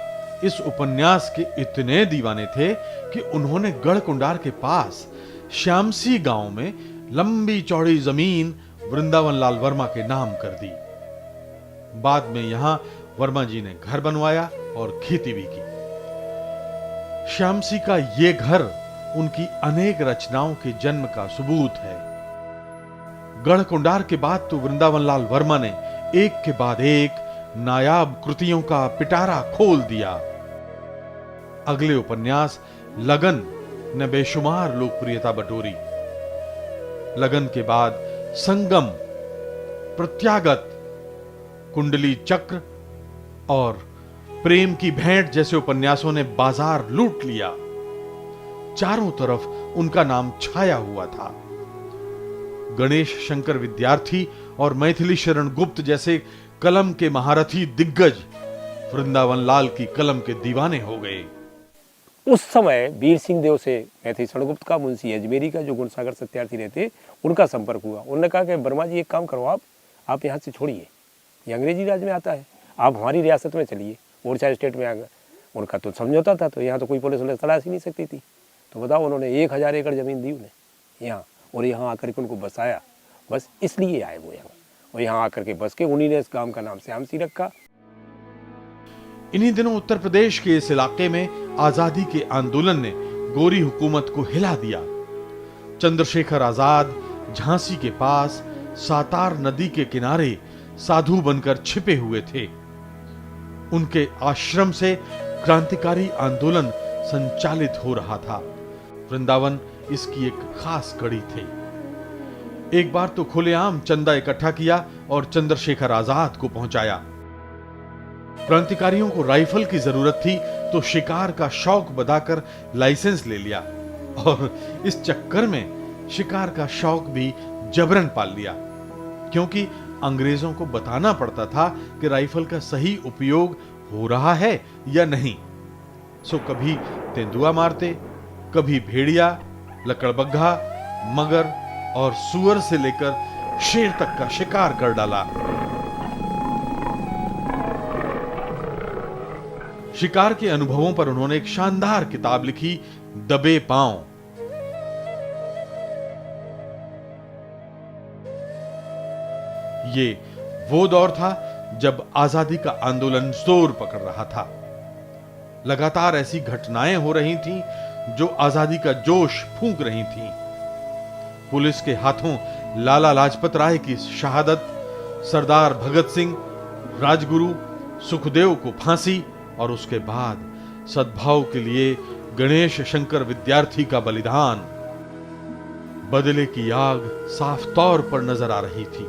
इस उपन्यास के इतने दीवाने थे कि उन्होंने गढ़कुंडार के पास श्यामसी गांव में लंबी चौड़ी जमीन वृंदावन लाल वर्मा के नाम कर दी। बाद में यहां वर्मा जी ने घर बनवाया और खेती भी की। श्यामसी का ये घर उनकी अनेक रचनाओं के जन्म का सबूत है। गढ़कुंडार के बाद तो वृंदावन लाल वर्मा ने एक के बाद एक नायाब कृतियों का पिटारा खोल दिया। अगले उपन्यास लगन ने बेशुमार लोकप्रियता बटोरी। लगन के बाद संगम, प्रत्यागत, कुंडली चक्र और प्रेम की भेंट जैसे उपन्यासों ने बाजार लूट लिया। चारों तरफ उनका नाम छाया हुआ था। गणेश शंकर विद्यार्थी और मैथिली शरण गुप्त जैसे कलम के महारथी दिग्गज वृंदावन लाल की कलम के दीवाने हो गए। उस समय वीर सिंह देव से मैथिली शरण गुप्त का, मुंशी अजमेरी का, जो गुणसागर सत्यार्थी रहते, उनका संपर्क हुआ। उन्होंने कहा कि वर्मा जी एक काम करो, आप यहाँ से छोड़िए, ये अंग्रेजी राज में आता है, आप हमारी रियासत में चलिए, ओडिशा स्टेट में आ गए। उनका तो समझौता था, तो यहाँ तो कोई पुलिस उन्हें तलाश ही नहीं सकती थी। तो बताओ, उन्होंने 1000 एकड़ ज़मीन दी उन्हें यहाँ, और यहाँ आकर के उनको बसाया। बस इसलिए आए वो यहाँ, और यहाँ आकर के बस के उन्हीं ने इस गांव का नाम श्यामसी रखा। इन्हीं दिनों उत्तर प्रदेश के इस इलाके में आजादी के आंदोलन ने गोरी हुकूमत को हिला दिया। चंद्रशेखर आजाद झांसी के पास सातार नदी के किनारे साधु बनकर छिपे हुए थे। उनके आश्रम से क्रांतिकारी आंदोलन संचालित हो रहा था। वृंदावन इसकी एक खास कड़ी थे। एक बार तो खुलेआम चंदा इकट्ठा किया और चंद्रशेखर आजाद को पहुंचाया। क्रांतिकारियों को राइफल की जरूरत थी, तो शिकार का शौक बताकर लाइसेंस ले लिया, और इस चक्कर में शिकार का शौक भी जबरन पाल लिया, क्योंकि अंग्रेजों को बताना पड़ता था कि राइफल का सही उपयोग हो रहा है या नहीं। सो कभी तेंदुआ मारते, कभी भेड़िया, लकड़बग्घा, मगर और सुअर से लेकर शेर तक का शिकार कर डाला। शिकार के अनुभवों पर उन्होंने एक शानदार किताब लिखी, दबे पांव। ये वो दौर था जब आजादी का आंदोलन जोर पकड़ रहा था। लगातार ऐसी घटनाएं हो रही थीं जो आजादी का जोश फूंक रही थीं। पुलिस के हाथों लाला लाजपत राय की शहादत, सरदार भगत सिंह, राजगुरु सुखदेव को फांसी, और उसके बाद सद्भाव के लिए गणेश शंकर विद्यार्थी का बलिदान। बदले की आग साफ तौर पर नजर आ रही थी।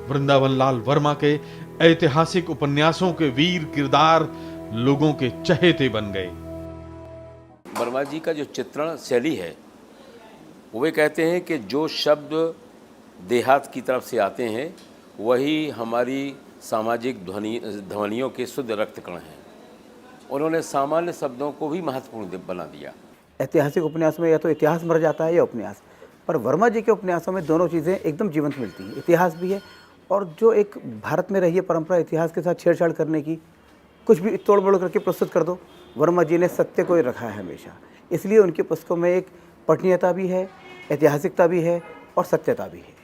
वृंदावन लाल वर्मा के ऐतिहासिक उपन्यासों के वीर किरदार लोगों के चहेते बन गए। वर्मा जी का जो चित्रण शैली है, वे कहते हैं कि जो शब्द देहात की तरफ से आते हैं वही हमारी सामाजिक ध्वनियों के शुद्ध रक्त कण हैं। उन्होंने सामान्य शब्दों को भी महत्वपूर्ण बना दिया। ऐतिहासिक उपन्यास में या तो इतिहास मर जाता है या उपन्यास, पर वर्मा जी के उपन्यासों में दोनों चीज़ें एकदम जीवंत मिलती हैं। इतिहास भी है, और जो एक भारत में रही है परंपरा इतिहास के साथ छेड़छाड़ करने की, कुछ भी तोड़ मोड़ करके प्रस्तुत कर दो, वर्मा जी ने सत्य को ही रखा है हमेशा। इसलिए उनकी पुस्तकों में एक पठनीयता भी है, ऐतिहासिकता भी है और सत्यता भी है।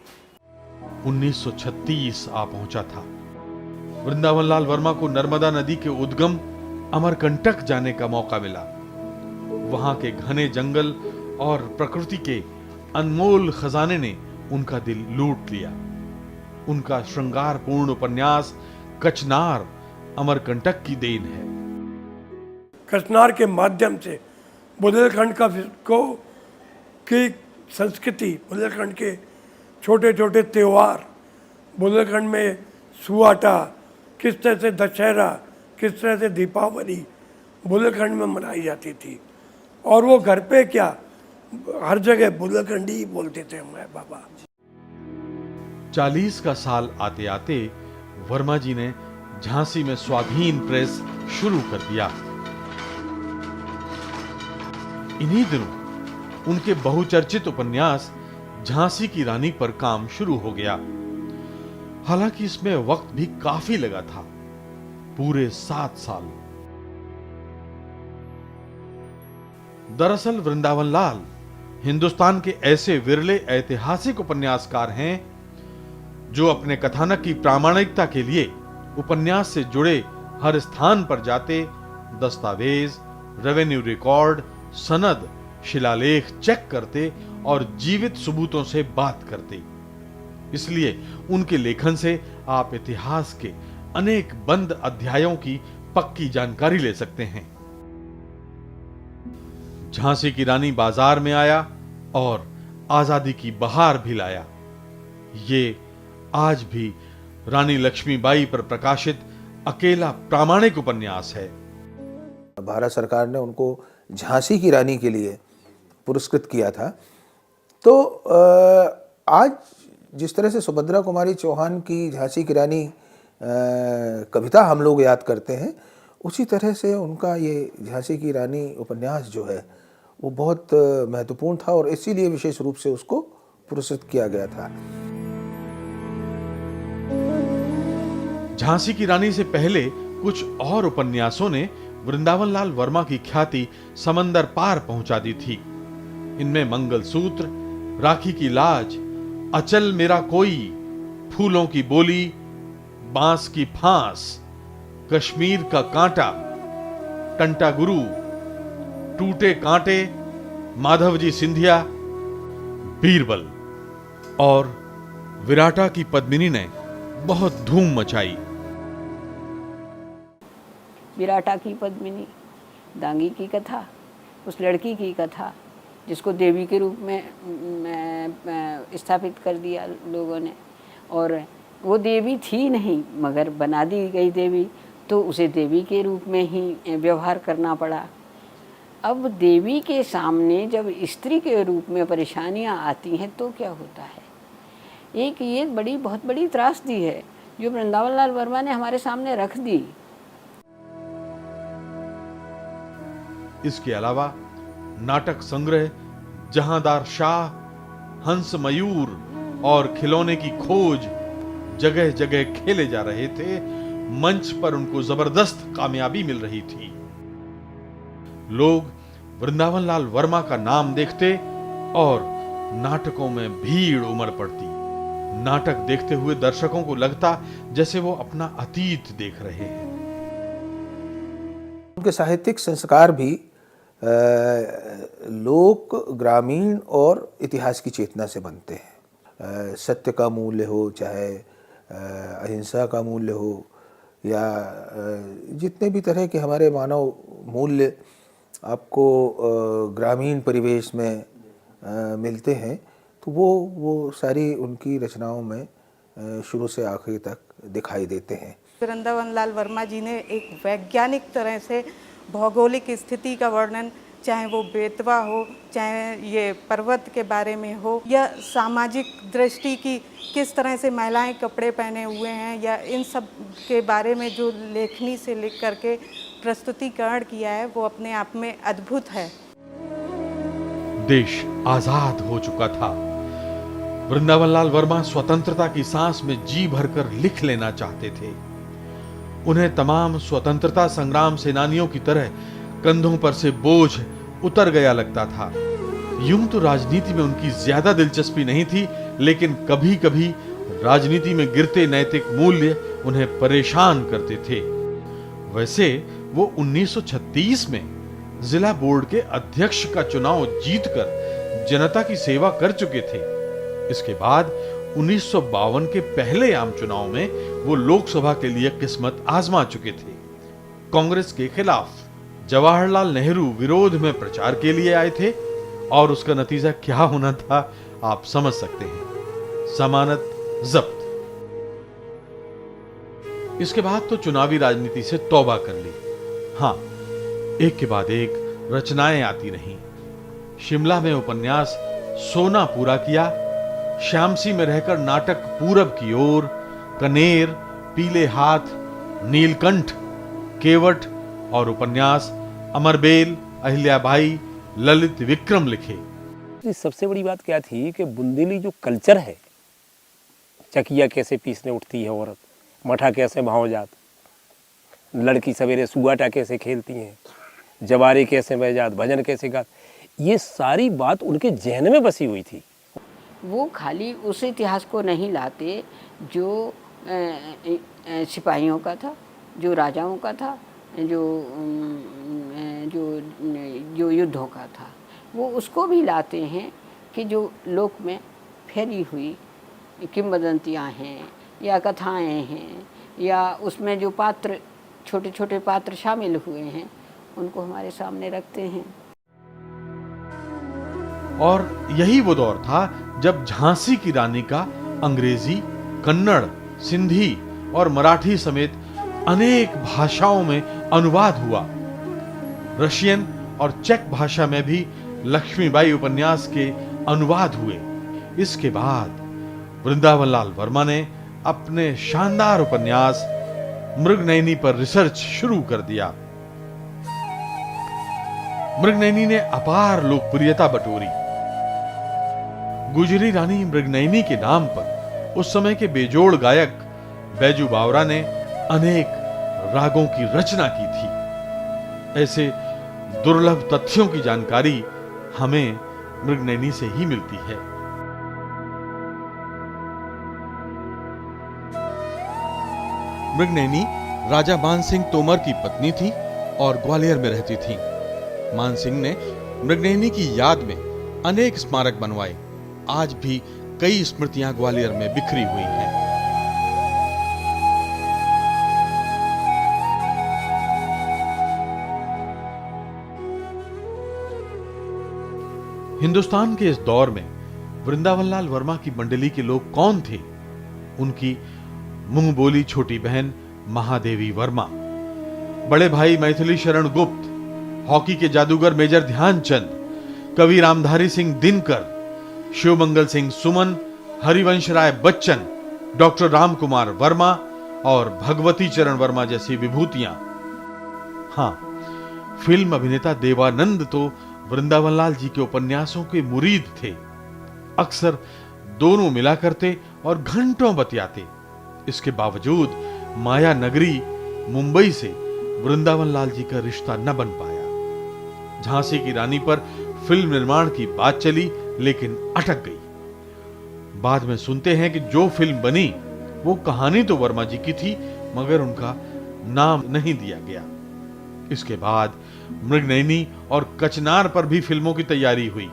1936 आ पहुंचा था। वृंदावन लाल वर्मा को नर्मदा नदी के उद्गम अमरकंटक जाने का मौका मिला। वहां के घने जंगल और प्रकृति के अनमोल खजाने ने उनका दिल लूट लिया। उनका श्रृंगारपूर्ण उपन्यास कचनार अमरकंटक की देन है। कचनार के माध्यम से बुंदेलखंड की संस्कृति, बुंदेलखंड के छोटे छोटे त्योहार, बुंदेलखंड में सुआटा, किस तरह से दशहरा, किस तरह से दीपावली बुंदेलखंड में मनाई जाती थी। और वो घर पे क्या, हर जगह बुंदेलखंडी ही बोलते थे मैं बाबा। 40 का साल आते आते वर्मा जी ने झांसी में स्वाधीन प्रेस शुरू कर दिया। इन्हीं दिनों उनके बहुचर्चित उपन्यास झांसी की रानी पर काम शुरू हो गया। हालांकि इसमें वक्त भी काफी लगा था, पूरे 7 साल। दरअसल वृंदावन लाल हिंदुस्तान के ऐसे विरले ऐतिहासिक उपन्यासकार हैं जो अपने कथानक की प्रामाणिकता के लिए उपन्यास से जुड़े हर स्थान पर जाते, दस्तावेज, रेवेन्यू रिकॉर्ड, सनद, शिलालेख चेक करते और जीवित सबूतों से बात करते। इसलिए उनके लेखन से आप इतिहास के अनेक बंद अध्यायों की पक्की जानकारी ले सकते हैं। झांसी की रानी बाजार में आया और आजादी की बहार भी लाया। ये आज भी रानी लक्ष्मीबाई पर प्रकाशित अकेला प्रामाणिक उपन्यास है। भारत सरकार ने उनको झांसी की रानी के लिए पुरस्कृत किया था। तो आज जिस तरह से सुभद्रा कुमारी चौहान की झांसी की रानी कविता हम लोग याद करते हैं, उसी तरह से उनका ये झांसी की रानी उपन्यास जो है वो बहुत महत्वपूर्ण था और इसीलिए विशेष रूप से उसको पुरस्कृत किया गया था। झांसी की रानी से पहले कुछ और उपन्यासों ने वृंदावन लाल वर्मा की ख्याति समंदर पार पहुंचा दी थी। इनमें मंगलसूत्र, राखी की लाज, अचल मेरा कोई, फूलों की बोली, बांस की फांस, कश्मीर का कांटा, टंटा गुरु, टूटे कांटे, माधवजी सिंधिया, बीरबल और विराटा की पद्मिनी ने बहुत धूम मचाई। विराटा की पद्मिनी, दांगी की कथा, उस लड़की की कथा जिसको देवी के रूप में स्थापित कर दिया लोगों ने, और वो देवी थी नहीं मगर बना दी गई देवी, तो उसे देवी के रूप में ही व्यवहार करना पड़ा। अब देवी के सामने जब स्त्री के रूप में परेशानियां आती हैं तो क्या होता है। एक ये बहुत बड़ी त्रासदी है जो वृंदावन लाल वर्मा ने हमारे सामने रख दी। इसके अलावा नाटक संग्रह जहांदार शाह, हंस मयूर और खिलौने की खोज जगह जगह खेले जा रहे थे। मंच पर उनको जबरदस्त कामयाबी मिल रही थी। लोग वृंदावन लाल वर्मा का नाम देखते और नाटकों में भीड़ उमड़ पड़ती। नाटक देखते हुए दर्शकों को लगता जैसे वो अपना अतीत देख रहे हैं। उनके साहित्यिक संस्कार भी लोक, ग्रामीण और इतिहास की चेतना से बनते हैं। सत्य का मूल्य हो, चाहे अहिंसा का मूल्य हो, या जितने भी तरह के हमारे मानव मूल्य आपको ग्रामीण परिवेश में मिलते हैं, तो वो सारी उनकी रचनाओं में शुरू से आखिरी तक दिखाई देते हैं। वृंदावन लाल वर्मा जी ने एक वैज्ञानिक तरह से भौगोलिक स्थिति का वर्णन, चाहे वो बेतवा हो, चाहे ये पर्वत के बारे में हो, या सामाजिक दृष्टि की किस तरह से महिलाएं कपड़े पहने हुए हैं, या इन सब के बारे में जो लेखनी से लिख करके प्रस्तुतिकरण किया है, वो अपने आप में अद्भुत है। देश आजाद हो चुका था। वृंदावन लाल वर्मा स्वतंत्रता की सांस में जी भरकर लिख लेना चाहते थे। उन्हें तमाम स्वतंत्रता संग्राम सेनानियों की तरह कंधों पर से बोझ उतर गया लगता था। यूं तो राजनीति में उनकी ज्यादा दिलचस्पी नहीं थी, लेकिन कभी-कभी राजनीति में गिरते नैतिक मूल्य उन्हें परेशान करते थे। वैसे वो 1936 में जिला बोर्ड के अध्यक्ष का चुनाव जीतकर जनता की सेवा कर चुके थे। इसके बाद 1952 के पहले आम चुनाव में वो लोकसभा के लिए किस्मत आजमा चुके थे। कांग्रेस के खिलाफ जवाहरलाल नेहरू विरोध में प्रचार के लिए आए थे और उसका नतीजा क्या होना था आप समझ सकते हैं, जमानत जब्त। इसके बाद तो चुनावी राजनीति से तौबा कर ली। हाँ, एक के बाद एक रचनाएं आती रहीं। शिमला में उपन्यास सोना पूरा किया, श्यामसी में रहकर नाटक पूरब की ओर, कनेर, पीले हाथ, नीलकंठ, केवट और उपन्यास अमरबेल, अहिल्याबाई, ललित विक्रम लिखे। सबसे बड़ी बात क्या थी कि बुंदेली जो कल्चर है, चकिया कैसे पीसने उठती है औरत, मठा कैसे भाव जात, लड़की सवेरे सुगाटा कैसे खेलती हैं, जवारे कैसे बह जात, भजन कैसे गात, ये सारी बात उनके जहन में बसी हुई थी। वो खाली उस इतिहास को नहीं लाते जो सिपाहियों का था, जो राजाओं का था, जो युद्धों का था, वो उसको भी लाते हैं कि जो लोक में फैली हुई किंवदंतियाँ हैं या कथाएं हैं, या उसमें जो पात्र, छोटे छोटे पात्र शामिल हुए हैं, उनको हमारे सामने रखते हैं। और यही वो दौर था जब झांसी की रानी का अंग्रेजी, कन्नड़, सिंधी और मराठी समेत अनेक भाषाओं में अनुवाद हुआ। रशियन और चेक भाषा में भी लक्ष्मीबाई उपन्यास के अनुवाद हुए। इसके बाद वृंदावन लाल वर्मा ने अपने शानदार उपन्यास मृगनयनी पर रिसर्च शुरू कर दिया। मृगनयनी ने अपार लोकप्रियता बटोरी। गुजरी रानी मृगनयनी के नाम पर उस समय के बेजोड़ गायक बैजू बावरा ने अनेक रागों की रचना की थी। ऐसे दुर्लभ तथ्यों की जानकारी हमें मृगनयनी से ही मिलती है। मृगनयनी राजा मानसिंह तोमर की पत्नी थी और ग्वालियर में रहती थी। मानसिंह ने मृगनयनी की याद में अनेक स्मारक बनवाए। आज भी कई स्मृतियां ग्वालियर में बिखरी हुई हैं। हिंदुस्तान के इस दौर में वृंदावन लाल वर्मा की मंडली के लोग कौन थे? उनकी मुंह बोली छोटी बहन महादेवी वर्मा, बड़े भाई मैथिली शरण गुप्त, हॉकी के जादूगर मेजर ध्यानचंद, कवि रामधारी सिंह दिनकर, शिवमंगल सिंह सुमन, हरिवंश राय बच्चन, डॉक्टर राम कुमार वर्मा और भगवती चरण वर्मा जैसी विभूतियां। हां, फिल्म अभिनेता देवानंद तो वृंदावन लाल जी के उपन्यासों के मुरीद थे। अक्सर दोनों मिला करते और घंटों बतियाते। इसके बावजूद माया नगरी मुंबई से वृंदावन लाल जी का रिश्ता न बन पाया। झांसी की रानी पर फिल्म निर्माण की बात चली लेकिन अटक गई। बाद में सुनते हैं कि जो फिल्म बनी वो कहानी तो वर्मा जी की थी मगर उनका नाम नहीं दिया गया। इसके बाद मृगनयनी और कचनार पर भी फिल्मों की तैयारी हुई।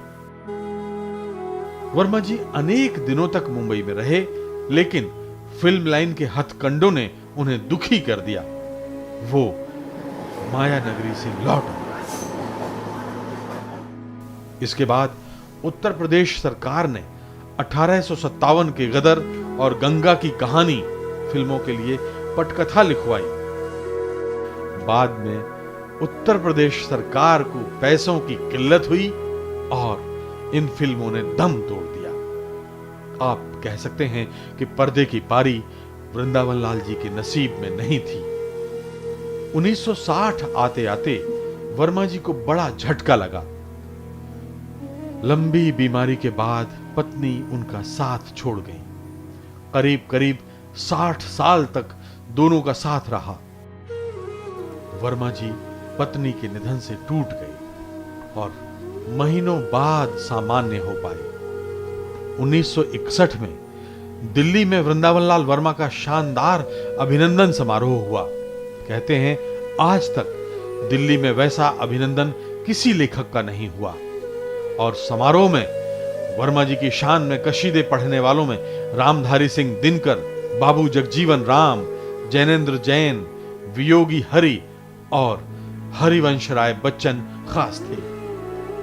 वर्मा जी अनेक दिनों तक मुंबई में रहे लेकिन फिल्म लाइन के हथकंडों ने उन्हें दुखी कर दिया। वो माया नगरी से लौट आए। इसके बाद उत्तर प्रदेश सरकार ने 1857 के गदर और गंगा की कहानी फिल्मों के लिए पटकथा लिखवाई। बाद में उत्तर प्रदेश सरकार को पैसों की किल्लत हुई और इन फिल्मों ने दम तोड़ दिया। आप कह सकते हैं कि पर्दे की पारी वृंदावन लाल जी के नसीब में नहीं थी। 1960 आते आते वर्मा जी को बड़ा झटका लगा। लंबी बीमारी के बाद पत्नी उनका साथ छोड़ गई। करीब करीब 60 साल तक दोनों का साथ रहा। वर्मा जी पत्नी के निधन से टूट गए और महीनों बाद सामान्य हो पाए। 1961 में दिल्ली में वृंदावन लाल वर्मा का शानदार अभिनंदन समारोह हुआ। कहते हैं आज तक दिल्ली में वैसा अभिनंदन किसी लेखक का नहीं हुआ। और समारोह में वर्मा जी की शान में कशीदे पढ़ने वालों में रामधारी सिंह दिनकर, बाबू जगजीवन राम, जैनेन्द्र जैन, वियोगी हरि और हरिवंश राय बच्चन खास थे।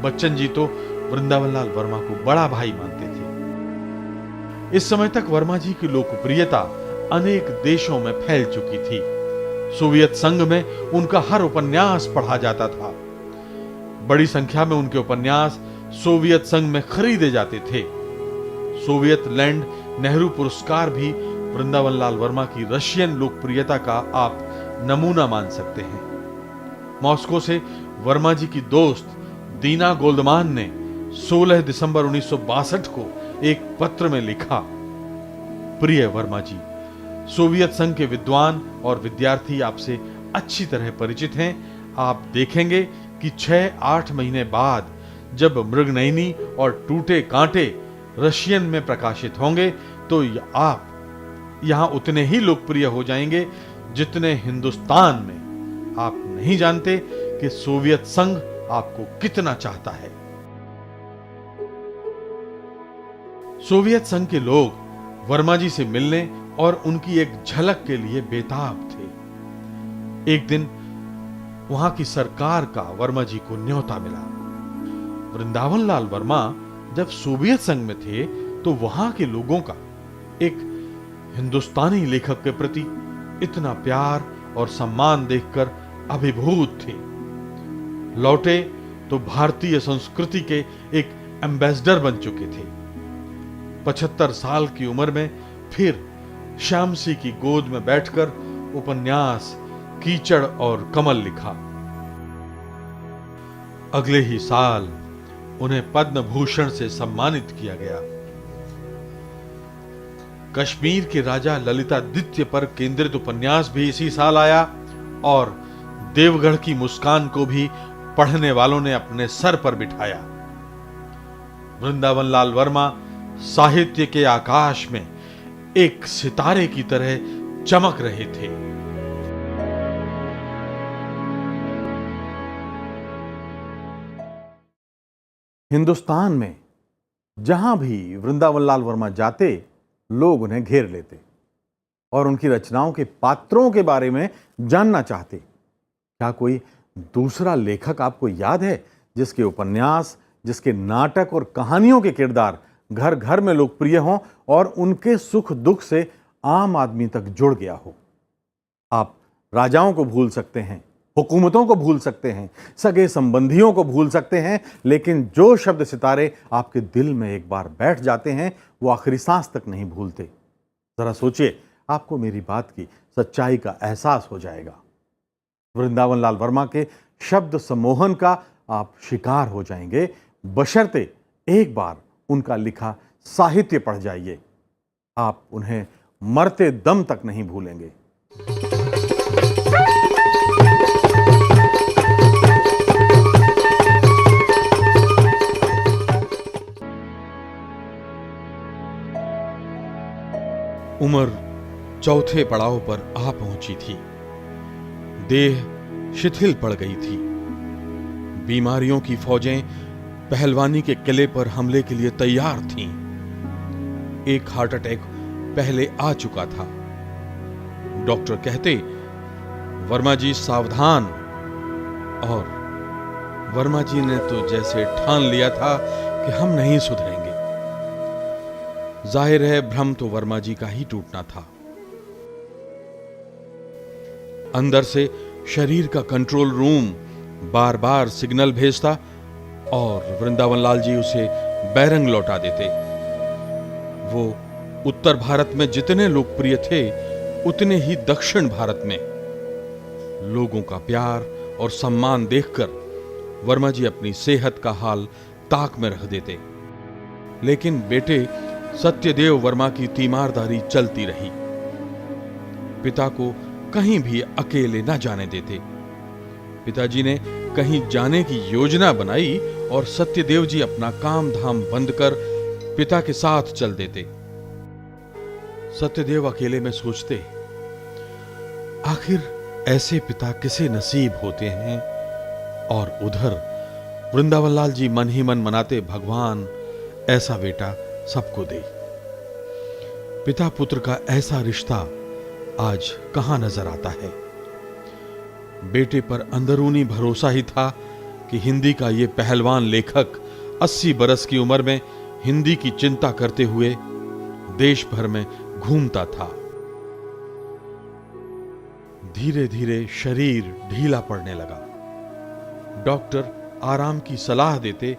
बच्चन जी तो वृंदावन लाल वर्मा को बड़ा भाई मानते थे। इस समय तक वर्मा जी की लोकप्रियता अनेक देशों में फैल चुकी थी। सोवियत संघ में उनका हर उपन्यास पढ़ा जाता था। बड़ी संख्या में उनके उपन्यास सोवियत संघ में खरीदे जाते थे। सोवियत लैंड नेहरू पुरस्कार भी वृंदावन लाल वर्मा की रशियन लोकप्रियता का आप नमूना मान सकते हैं। मॉस्को से वर्मा जी की दोस्त दीना गोल्डमान ने 16 दिसंबर 1962 को एक पत्र में लिखा, प्रिय वर्मा जी, सोवियत संघ के विद्वान और विद्यार्थी आपसे अच्छी तरह परिचित हैं। आप देखेंगे कि 6-8 महीने बाद जब मृगनयनी और टूटे कांटे रशियन में प्रकाशित होंगे तो आप यहां उतने ही लोकप्रिय हो जाएंगे जितने हिंदुस्तान में। आप नहीं जानते कि सोवियत संघ आपको कितना चाहता है। सोवियत संघ के लोग वर्मा जी से मिलने और उनकी एक झलक के लिए बेताब थे। एक दिन वहां की सरकार का वर्मा जी को न्योता मिला। वृंदावन लाल वर्मा जब सोवियत संघ में थे तो वहां के लोगों का एक हिंदुस्तानी लेखक के प्रति इतना प्यार और सम्मान देखकर अभिभूत थे। लौटे तो भारतीय संस्कृति के एक एम्बेसडर बन चुके थे। 75 साल की उम्र में फिर श्यामसी की गोद में बैठकर उपन्यास कीचड़ और कमल लिखा। अगले ही साल उन्हें पद्म भूषण से सम्मानित किया गया। कश्मीर के राजा ललितादित्य पर केंद्रित उपन्यास भी इसी साल आया और देवगढ़ की मुस्कान को भी पढ़ने वालों ने अपने सर पर बिठाया। वृंदावन लाल वर्मा साहित्य के आकाश में एक सितारे की तरह चमक रहे थे। हिंदुस्तान में जहां भी वृंदावन लाल वर्मा जाते, लोग उन्हें घेर लेते और उनकी रचनाओं के पात्रों के बारे में जानना चाहते। क्या कोई दूसरा लेखक आपको याद है जिसके उपन्यास, जिसके नाटक और कहानियों के किरदार घर घर में लोकप्रिय हों और उनके सुख दुख से आम आदमी तक जुड़ गया हो? आप राजाओं को भूल सकते हैं, हुकूमतों को भूल सकते हैं, सगे संबंधियों को भूल सकते हैं, लेकिन जो शब्द सितारे आपके दिल में एक बार बैठ जाते हैं वो आखिरी सांस तक नहीं भूलते। जरा सोचिए, आपको मेरी बात की सच्चाई का एहसास हो जाएगा। वृंदावन लाल वर्मा के शब्द सम्मोहन का आप शिकार हो जाएंगे, बशर्ते एक बार उनका लिखा साहित्य पढ़ जाइए। आप उन्हें मरते दम तक नहीं भूलेंगे। उम्र चौथे पड़ाव पर आ पहुंची थी। देह शिथिल पड़ गई थी। बीमारियों की फौजें पहलवानी के किले पर हमले के लिए तैयार थीं। एक हार्ट अटैक पहले आ चुका था। डॉक्टर कहते, वर्मा जी सावधान, और वर्मा जी ने तो जैसे ठान लिया था कि हम नहीं सुधरेंगे। जाहिर है भ्रम तो वर्मा जी का ही टूटना था। अंदर से शरीर का कंट्रोल रूम बार बार सिग्नल भेजता और वृंदावन लाल जी उसे बैरंग लौटा देते। वो उत्तर भारत में जितने लोकप्रिय थे, उतने ही दक्षिण भारत में। लोगों का प्यार और सम्मान देखकर वर्मा जी अपनी सेहत का हाल ताक में रख देते। लेकिन बेटे सत्यदेव वर्मा की तीमारदारी चलती रही। पिता को कहीं भी अकेले न जाने देते। पिताजी ने कहीं जाने की योजना बनाई और सत्यदेव जी अपना काम धाम बंद कर पिता के साथ चल देते। सत्यदेव अकेले में सोचते, आखिर ऐसे पिता किसे नसीब होते हैं। और उधर वृंदावन लाल जी मन ही मन मनाते, भगवान ऐसा बेटा सबको दे। पिता पुत्र का ऐसा रिश्ता आज कहां नजर आता है। बेटे पर अंदरूनी भरोसा ही था कि हिंदी का ये पहलवान लेखक 80 बरस की उम्र में हिंदी की चिंता करते हुए देश भर में घूमता था। धीरे धीरे शरीर ढीला पड़ने लगा। डॉक्टर आराम की सलाह देते,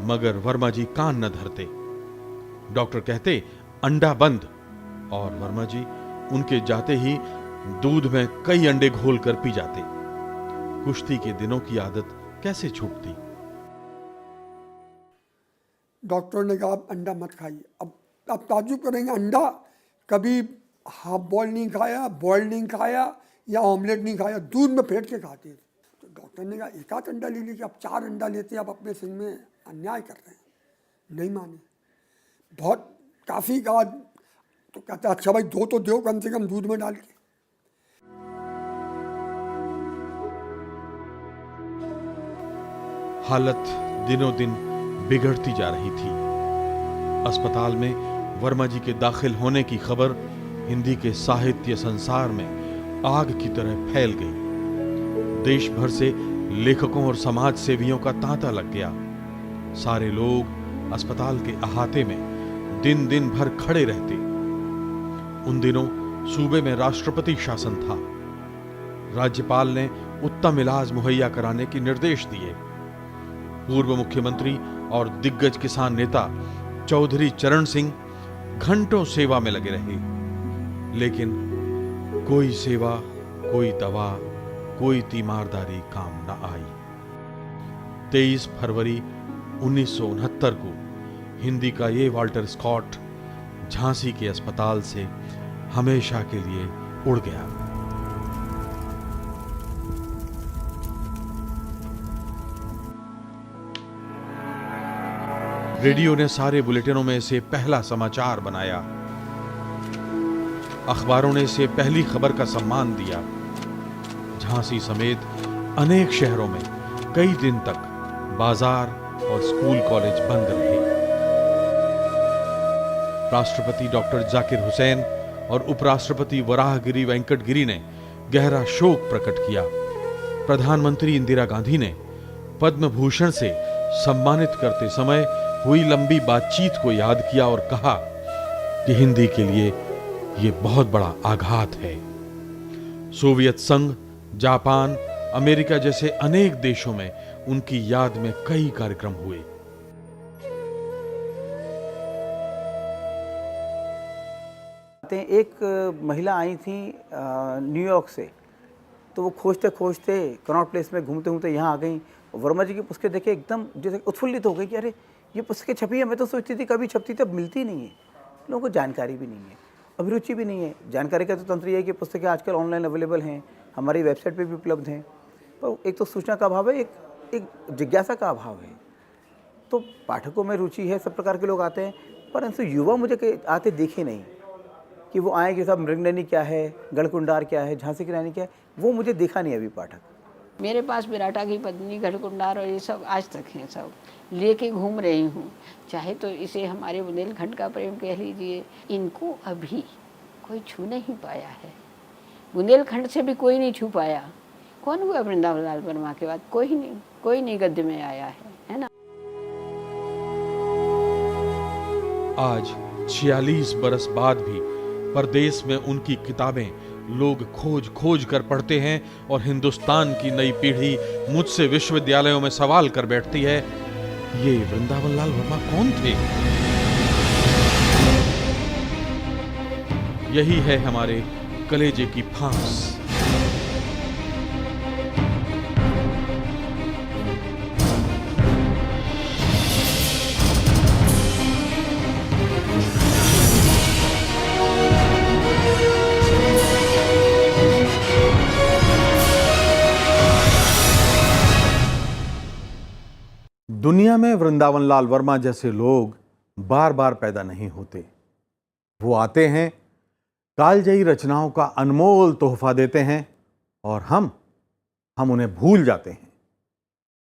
मगर वर्मा जी कान न धरते। डॉक्टर कहते अंडा बंद, और वर्मा जी उनके जाते ही दूध में कई अंडे घोलकर पी जाते। कुश्ती के दिनों की आदत कैसे छूटती। डॉक्टर ने कहा अंडा मत खाइए। अब आप ताज्जुब करेंगे, अंडा कभी हाफ बॉयल नहीं खाया, बॉयल नहीं खाया या ऑमलेट नहीं खाया, दूध में फेंट के खाते थे। तो डॉक्टर ने कहा एक आध अंडा ले लीजिए, आप 4 अंडा लेते आप अपने सिंह में अन्याय कर रहे हैं। नहीं माने, बहुत काफ़ी कहा तो कहते अच्छा भाई 2 तो दो कम से कम दूध में डाल के। हालत दिनों दिन बिगड़ती जा रही थी। अस्पताल में वर्मा जी के दाखिल होने की खबर हिंदी के साहित्य संसार में आग की तरह फैल गई। देश भर से लेखकों और समाज सेवियों का तांता लग गया। सारे लोग अस्पताल के अहाते में दिन दिन भर खड़े रहते। उन दिनों सूबे में राष्ट्रपति शासन था। राज्यपाल ने उत्तम इलाज मुहैया कराने के निर्देश दिए। पूर्व मुख्यमंत्री और दिग्गज किसान नेता चौधरी चरण सिंह घंटों सेवा में लगे रहे, लेकिन कोई सेवा, कोई दवा, कोई तीमारदारी काम न आई। 23 फरवरी 1969 को हिंदी का ये वाल्टर स्कॉट झांसी के अस्पताल से हमेशा के लिए उड़ गया। रेडियो ने सारे बुलेटिनों में इसे पहला समाचार बनाया। अखबारों ने इसे पहली खबर का सम्मान दिया। झांसी समेत अनेक शहरों में कई दिन तक बाजार और स्कूल कॉलेज बंद रहे। राष्ट्रपति डॉक्टर जाकिर हुसैन और उपराष्ट्रपति वराहगिरी वेंकटगिरी ने गहरा शोक प्रकट किया। प्रधानमंत्री इंदिरा गांधी ने पद्म भूषण से सम्मानित करते समय हुई लंबी बातचीत को याद किया और कहा कि हिंदी के लिए यह बहुत बड़ा आघात है। सोवियत संघ, जापान, अमेरिका जैसे अनेक देशों में उनकी याद में कई कार्यक्रम हुए। एक महिला आई थी न्यूयॉर्क से, तो वो खोजते खोजते कनॉट प्लेस में घूमते घूमते यहाँ आ गई। वर्मा जी की पुस्तकें देखे एकदम जैसे उत्फुल्लित हो गई कि अरे ये पुस्तकें छपी है। मैं तो सोचती थी कभी छपती तो अब मिलती नहीं है। लोगों को जानकारी भी नहीं है, अभिरुचि भी नहीं है। जानकारी का तो तंत्र ये है कि पुस्तकें आजकल ऑनलाइन अवेलेबल हैं, हमारी वेबसाइट पे भी उपलब्ध हैं। पर एक तो सूचना का अभाव है, एक जिज्ञासा का अभाव है। तो पाठकों में रुचि है, सब प्रकार के लोग आते हैं, परंतु युवा मुझे आते देखे नहीं कि वो आए कि साहब मृगनयनी क्या है, गढ़कुंडार क्या है, झांसी की रानी क्या है, वो मुझे देखा नहीं अभी पाठक। मेरे पास विराटा की पत्नी, गढ़कुंडार और ये सब आज तक हैं, सब लेके घूम रही हूँ। चाहे तो इसे हमारे बुंदेलखंड का प्रेम कह लीजिए। इनको अभी कोई छू नहीं पाया है, बुंदेलखंड से भी कोई नहीं छू पाया। कौन हुआ वृंदावन लाल वर्मा के बाद? कोई नहीं गद्य में आया है ना। आज 46 बरस बाद भी परदेश में उनकी किताबें लोग खोज खोज कर पढ़ते हैं और हिंदुस्तान की नई पीढ़ी मुझसे विश्वविद्यालयों में सवाल कर बैठती है, ये वृंदावन लाल वर्मा कौन थे? यही है हमारे कलेजे की फांस। दुनिया में वृंदावन लाल वर्मा जैसे लोग बार बार पैदा नहीं होते। वो आते हैं, कालजयी रचनाओं का अनमोल तोहफा देते हैं और हम उन्हें भूल जाते हैं।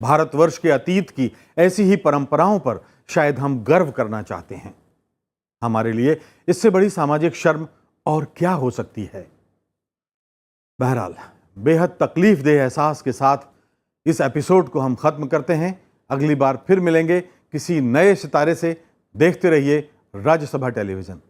भारतवर्ष के अतीत की ऐसी ही परंपराओं पर शायद हम गर्व करना चाहते हैं। हमारे लिए इससे बड़ी सामाजिक शर्म और क्या हो सकती है। बहरहाल, बेहद तकलीफदेह एहसास के साथ इस एपिसोड को हम खत्म करते हैं। अगली बार फिर मिलेंगे किसी नए सितारे से। देखते रहिए राज्यसभा टेलीविजन।